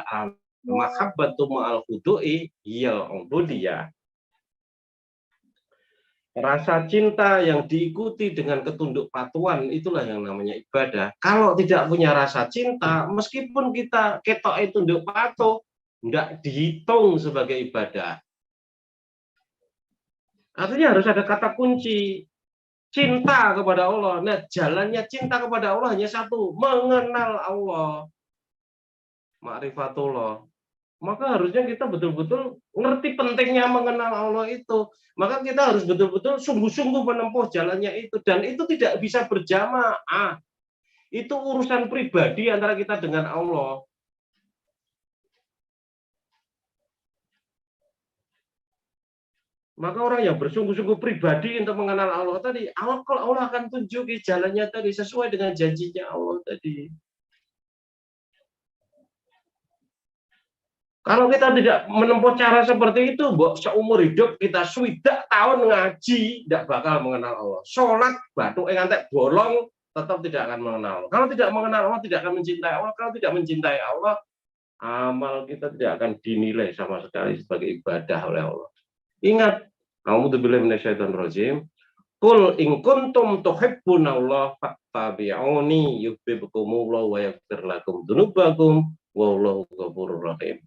mahabbatu ma'al khudu'i yal ubudiyah. Rasa cinta yang diikuti dengan ketunduk patuhan itulah yang namanya ibadah. Kalau tidak punya rasa cinta, meskipun kita ketok itu tunduk patuh, tidak dihitung sebagai ibadah. Artinya harus ada kata kunci, cinta kepada Allah. Nah, jalannya cinta kepada Allah hanya satu, mengenal Allah. Ma'rifatullah. Maka harusnya kita betul-betul ngerti pentingnya mengenal Allah itu. Maka kita harus betul-betul sungguh-sungguh menempuh jalannya itu. Dan itu tidak bisa berjamaah. Itu urusan pribadi antara kita dengan Allah. Maka orang yang bersungguh-sungguh pribadi untuk mengenal Allah tadi, Allah akan tunjuki jalannya tadi sesuai dengan janjinya Allah tadi. Kalau kita tidak menempuh cara seperti itu, seumur hidup kita swidak tahun ngaji, tidak bakal mengenal Allah. Sholat, batu ngantek bolong, tetap tidak akan mengenal Allah. Kalau tidak mengenal Allah, tidak akan mencintai Allah. Kalau tidak mencintai Allah, amal kita tidak akan dinilai sama sekali sebagai ibadah oleh Allah. Ingat, a'udzubillahi minasyaitonir rajim. Qul in kuntum tuhibbunallah fattabi'uni yuhibbukumullah wa yaghfir lakum dzunubakum wallahu ghafurur rahim.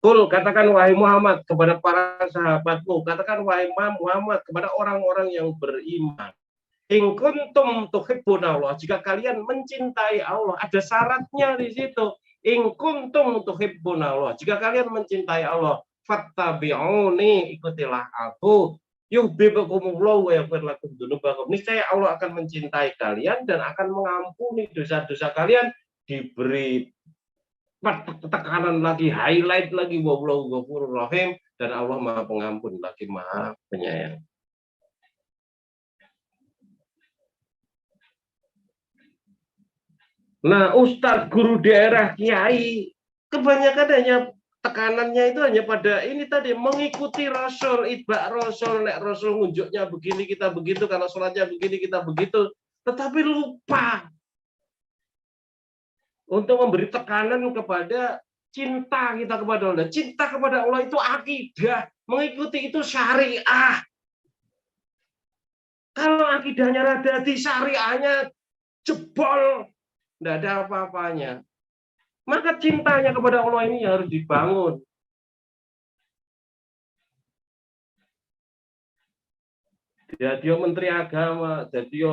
Qul, katakan wahai Muhammad kepada para sahabatmu, katakan wahai Muhammad kepada orang-orang yang beriman. In kuntum tuhibbunallah, jika kalian mencintai Allah, ada syaratnya di situ. In kuntum tuhibbunallah, jika kalian mencintai Allah, fattabi'uni, ikutilah aku. Yuhibbukumullah wa yaghfir lakum dzunubakum. Niscaya Allah akan mencintai kalian dan akan mengampuni dosa-dosa kalian, diberi tekanan lagi, highlight lagi, wallahu ghafurur rahim, dan Allah Maha Pengampun lagi Maha Penyayang. Nah, ustadz, guru daerah, kiai, kebanyakan hanya tekanannya itu hanya pada ini tadi, mengikuti Rasul, itba Rasul, nek Rasul nunjuknya begini kita begitu, karena sholatnya begini kita begitu, tetapi lupa untuk memberi tekanan kepada cinta kita kepada Allah. Cinta kepada Allah itu akidah, mengikuti itu syariah. Kalau akidahnya rada di syariahnya jebol, tidak ada apa-apanya. Maka cintanya kepada Allah ini harus dibangun. Dia menteri agama, dia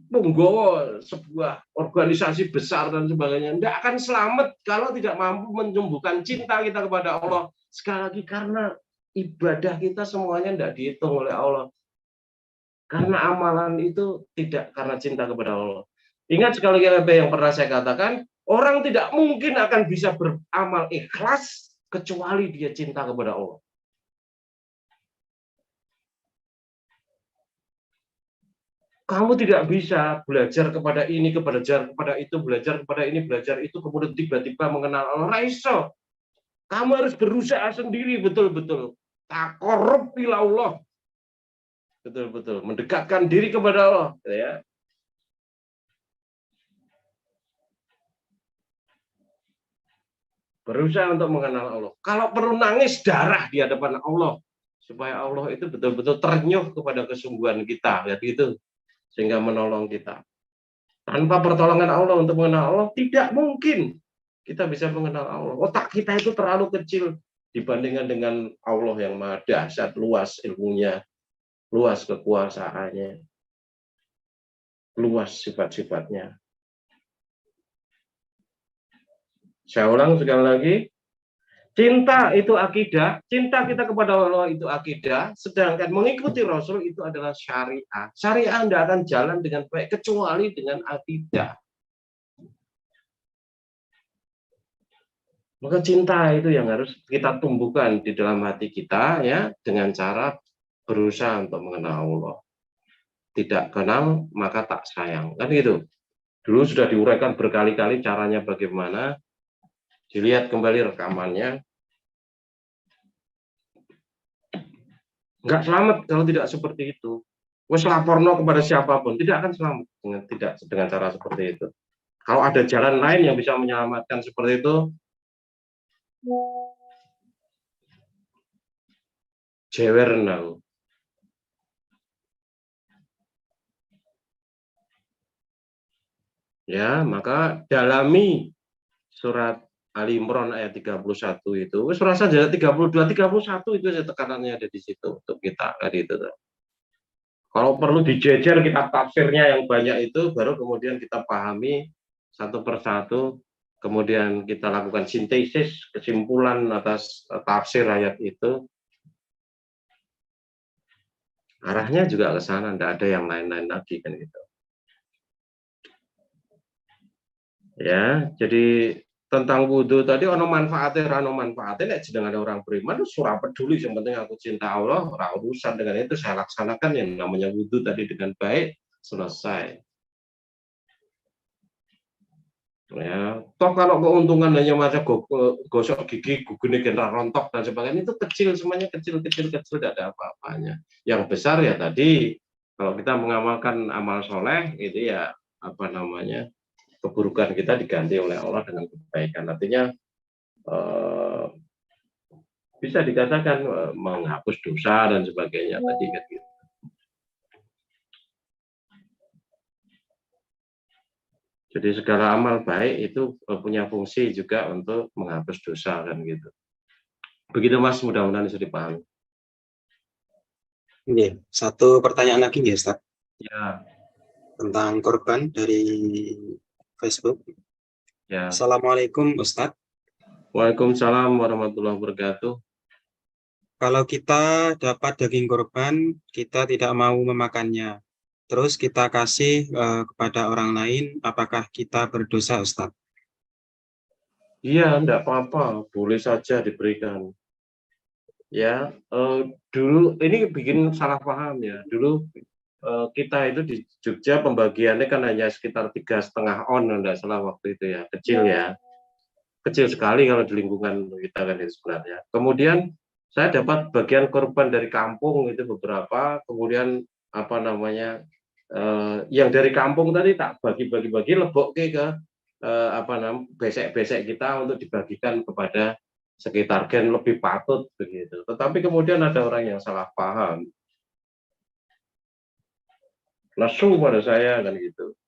menggawa sebuah organisasi besar dan sebagainya, tidak akan selamat kalau tidak mampu menumbuhkan cinta kita kepada Allah. Sekali lagi, karena ibadah kita semuanya tidak dihitung oleh Allah. Karena amalan itu tidak karena cinta kepada Allah. Ingat sekali lagi apa yang pernah saya katakan, orang tidak mungkin akan bisa beramal ikhlas kecuali dia cinta kepada Allah. Kamu tidak bisa belajar kepada ini, belajar kepada itu, belajar kepada ini, belajar itu, kemudian tiba-tiba mengenal Allah. Raiso. Kamu harus berusaha sendiri betul-betul. Taqarrub ila Allah. Betul-betul mendekatkan diri kepada Allah, ya. Berusaha untuk mengenal Allah. Kalau perlu nangis darah di hadapan Allah, supaya Allah itu betul-betul ternyuh kepada kesungguhan kita, ya gitu, sehingga menolong kita. Tanpa pertolongan Allah untuk mengenal Allah, tidak mungkin kita bisa mengenal Allah. Otak kita itu terlalu kecil dibandingkan dengan Allah yang maha dahsyat, luas ilmunya, luas kekuasaannya, luas sifat-sifatnya. Saya ulang sekali lagi, Cinta itu akidah, cinta kita kepada Allah itu akidah, sedangkan mengikuti Rasul itu adalah syariah. Syariah tidak akan jalan dengan baik kecuali dengan akidah. Maka cinta itu yang harus kita tumbuhkan di dalam hati kita ya, dengan cara berusaha untuk mengenal Allah. Tidak kenal maka tak sayang, kan gitu. Dulu sudah diuraikan berkali-kali caranya bagaimana. Dilihat kembali rekamannya. Nggak selamat kalau tidak seperti itu. Wes laporno kepada siapapun, tidak akan selamat dengan cara seperti itu. Kalau ada jalan lain yang bisa menyelamatkan seperti itu, jewer now. Ya, maka dalami surat Ali Imran ayat 31 itu. Wes rasa jadi 32, 31 itu saja tekanannya ada di situ untuk kita kan itu. Kalau perlu dijejer kitab tafsirnya yang banyak itu, baru kemudian kita pahami satu persatu, kemudian kita lakukan sintesis, kesimpulan atas tafsir ayat itu. Arahnya juga ke sana, tidak ada yang lain-lain lagi kan gitu. Ya, jadi tentang wudhu tadi ono manfaatnya, nek jenengan orang beriman surah peduli, yang penting aku cinta Allah, ora urusan dengan itu, saya laksanakan yang namanya wudhu tadi dengan baik, selesai. Ya, toh kalau keuntungan hanya masa gosok gigi, gugune kena rontok dan sebagainya itu kecil, semuanya kecil, tidak ada apa-apanya. Yang besar ya tadi kalau kita mengamalkan amal soleh itu ya apa namanya, keburukan kita diganti oleh Allah dengan kebaikan. Artinya bisa dikatakan menghapus dosa dan sebagainya tadi kan gitu. Jadi segala amal baik itu punya fungsi juga untuk menghapus dosa kan gitu. Begitu Mas, mudah-mudahan bisa dipahami. Iya, satu pertanyaan lagi ya, Ustaz. Ya. Tentang korban dari Facebook. Ya. Assalamualaikum Ustaz. Waalaikumsalam warahmatullahi wabarakatuh. Kalau kita dapat daging korban, kita tidak mau memakannya, terus kita kasih kepada orang lain, apakah kita berdosa, Ustaz? Iya, enggak apa-apa, boleh saja diberikan. Ya, dulu ini bikin salah paham ya. Dulu kita itu di Jogja pembagiannya kan hanya sekitar 3,5 on, enggak salah waktu itu ya, kecil ya. Kecil sekali kalau di lingkungan kita kan itu sebenarnya. Kemudian saya dapat bagian korban dari kampung itu beberapa, kemudian apa namanya, yang dari kampung tadi tak bagi-bagi lebok ke apa namanya, besek-besek kita untuk dibagikan kepada sekitar gen lebih patut begitu. Tetapi kemudian ada orang yang salah paham, nesu pada saya kan gitu.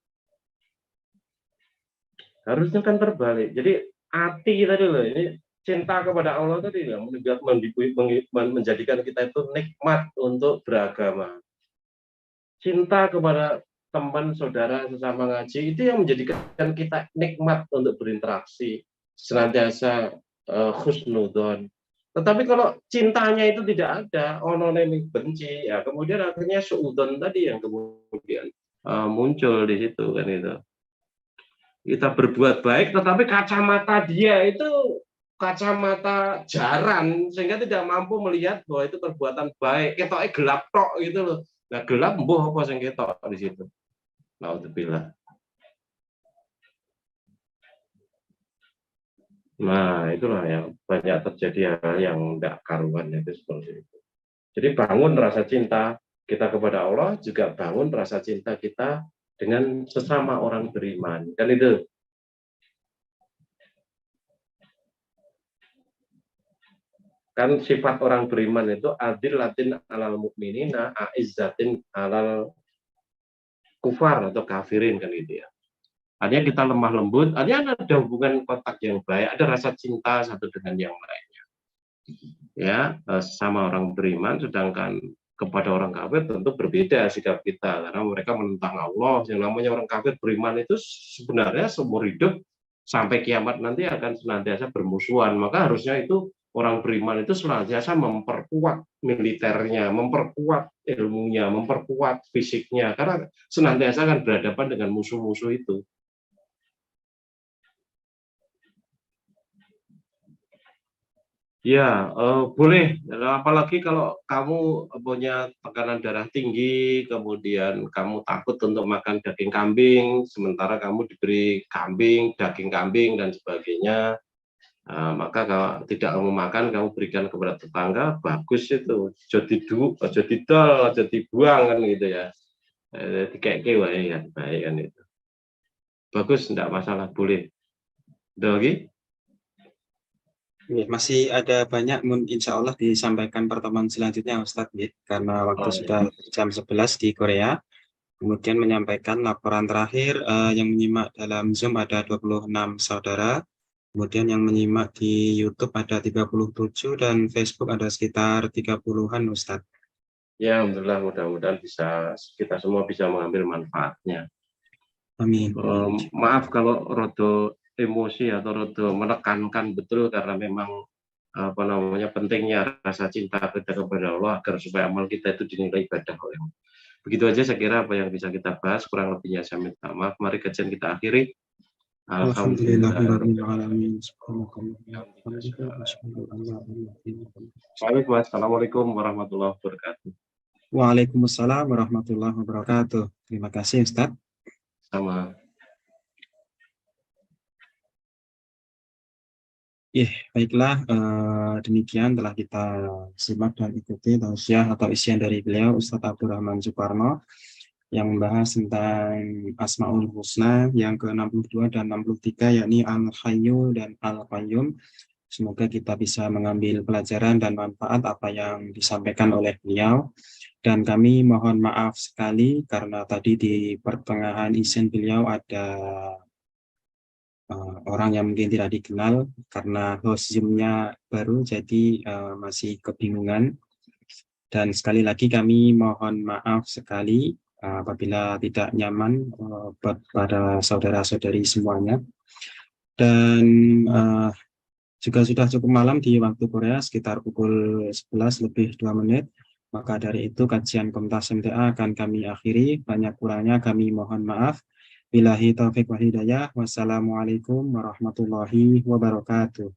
Harusnya kan terbalik. Jadi hati kita dulu ini cinta kepada Allah tadi yang menjadikan kita itu nikmat untuk beragama. Cinta kepada teman, saudara, sesama ngaji itu yang menjadikan kita nikmat untuk berinteraksi, senantiasa husnudon. Tetapi kalau cintanya itu tidak ada, ononemi benci, ya kemudian akhirnya suudon tadi yang kemudian muncul di situ kan itu. Kita berbuat baik, tetapi kacamata dia itu kacamata jaran sehingga tidak mampu melihat bahwa itu perbuatan baik. Ketoknya gelap tok gitu loh. Nah gelap mbuh apa sing ketok di situ. Naudzubillah. Nah, itulah yang banyak terjadi hal yang tidak karuan itu seperti itu. Jadi bangun rasa cinta kita kepada Allah, juga bangun rasa cinta kita dengan sesama orang beriman. Kan itu. Kan sifat orang beriman itu adil latin alal mukminina, aizzatin alal kufar atau kafirin kan gitu ya. Artinya kita lemah lembut, artinya ada hubungan kontak yang baik, ada rasa cinta satu dengan yang lainnya. Ya, sama orang beriman, sedangkan kepada orang kafir tentu berbeda sikap kita karena mereka menentang Allah. Yang namanya orang kafir beriman itu sebenarnya seumur hidup sampai kiamat nanti akan senantiasa bermusuhan. Maka harusnya itu orang beriman itu senantiasa memperkuat militernya, memperkuat ilmunya, memperkuat fisiknya, karena senantiasa akan berhadapan dengan musuh-musuh itu. Ya, boleh. Apalagi kalau kamu punya tekanan darah tinggi, kemudian kamu takut untuk makan daging kambing, sementara kamu diberi kambing, daging kambing, dan sebagainya. Maka kalau tidak kamu makan, kamu berikan kepada tetangga, bagus itu. Jadi didol, jadi dibuang kan gitu ya. Dikeke wae ya, baik kan itu. Bagus, tidak masalah, boleh. Udah lagi? Masih ada banyak, insya Allah disampaikan pertemuan selanjutnya Ustadz, karena waktu sudah jam 11 di Korea. Kemudian menyampaikan laporan terakhir yang menyimak dalam Zoom ada 26 saudara. Kemudian yang menyimak di YouTube ada 37 dan Facebook ada sekitar 30-an Ustadz. Ya, alhamdulillah, mudah-mudahan kita semua bisa mengambil manfaatnya. Amin. Maaf kalau rodo emosi atau rodo menekankan, betul, karena memang pentingnya rasa cinta kita kepada Allah agar supaya amal kita itu dinilai ibadah oleh Allah. Begitu aja saya kira apa yang bisa kita bahas, kurang lebihnya saya minta maaf. Mari kajian kita akhiri. Alhamdulillah. Assalamualaikum warahmatullahi wabarakatuh. Waalaikumsalam warahmatullahi wabarakatuh. Terima kasih Ustadz. Sama. Baiklah, demikian telah kita simak dan ikuti tausiah atau isian dari beliau Ustadz Abdurrahman Suparno yang membahas tentang Asmaul Husna yang ke-62 dan 63, yakni Al-Hayyu dan Al-Qayyum. Semoga kita bisa mengambil pelajaran dan manfaat apa yang disampaikan oleh beliau. Dan kami mohon maaf sekali karena tadi di pertengahan izin beliau ada orang yang mungkin tidak dikenal karena host Zoom-nya baru, jadi masih kebingungan. Dan sekali lagi kami mohon maaf sekali apabila tidak nyaman pada saudara-saudari semuanya. Dan juga sudah cukup malam di waktu Korea, sekitar pukul 11 lebih 2 menit. Maka dari itu kajian Kompas MTA akan kami akhiri. Banyak kurangnya kami mohon maaf. Billahi taufiq wa hidayah. Wassalamualaikum warahmatullahi wabarakatuh.